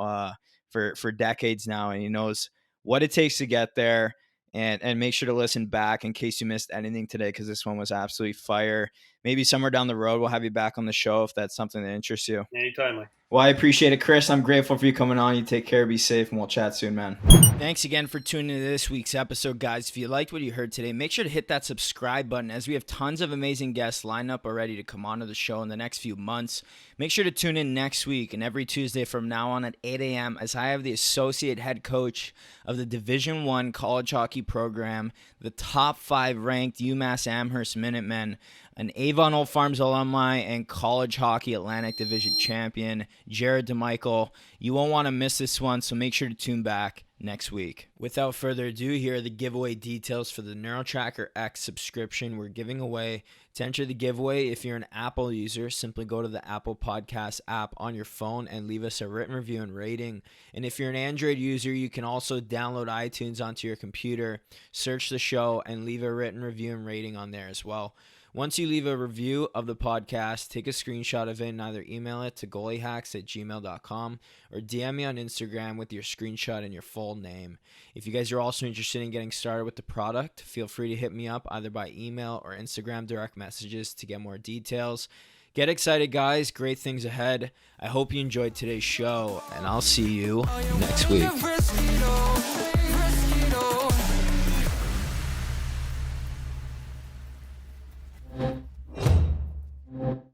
for decades now, and he knows what it takes to get there. And make sure to listen back in case you missed anything today, because this one was absolutely fire. Maybe somewhere down the road we'll have you back on the show if that's something that interests you. Anytime, Mike. Well, I appreciate it, Chris. I'm grateful for you coming on. You take care, be safe, and we'll chat soon, man. Thanks again for tuning into this week's episode, guys. If you liked what you heard today, make sure to hit that subscribe button, as we have tons of amazing guests lined up already to come onto the show in the next few months. Make sure to tune in next week and every Tuesday from now on at 8 a.m. as I have the associate head coach of the Division I college hockey program, the top 5 ranked UMass Amherst Minutemen, an Avon Old Farms alumni and college hockey Atlantic Division champion, Jared DeMichael. You won't want to miss this one, so make sure to tune back next week. Without further ado, here are the giveaway details for the NeuroTracker X subscription we're giving away. To enter the giveaway, if you're an Apple user, simply go to the Apple Podcast app on your phone and leave us a written review and rating. And if you're an Android user, you can also download iTunes onto your computer, search the show, and leave a written review and rating on there as well. Once you leave a review of the podcast, take a screenshot of it and either email it to goaliehacks@gmail.com or DM me on Instagram with your screenshot and your full name. If you guys are also interested in getting started with the product, feel free to hit me up either by email or Instagram direct messages to get more details. Get excited, guys. Great things ahead. I hope you enjoyed today's show, and I'll see you next week.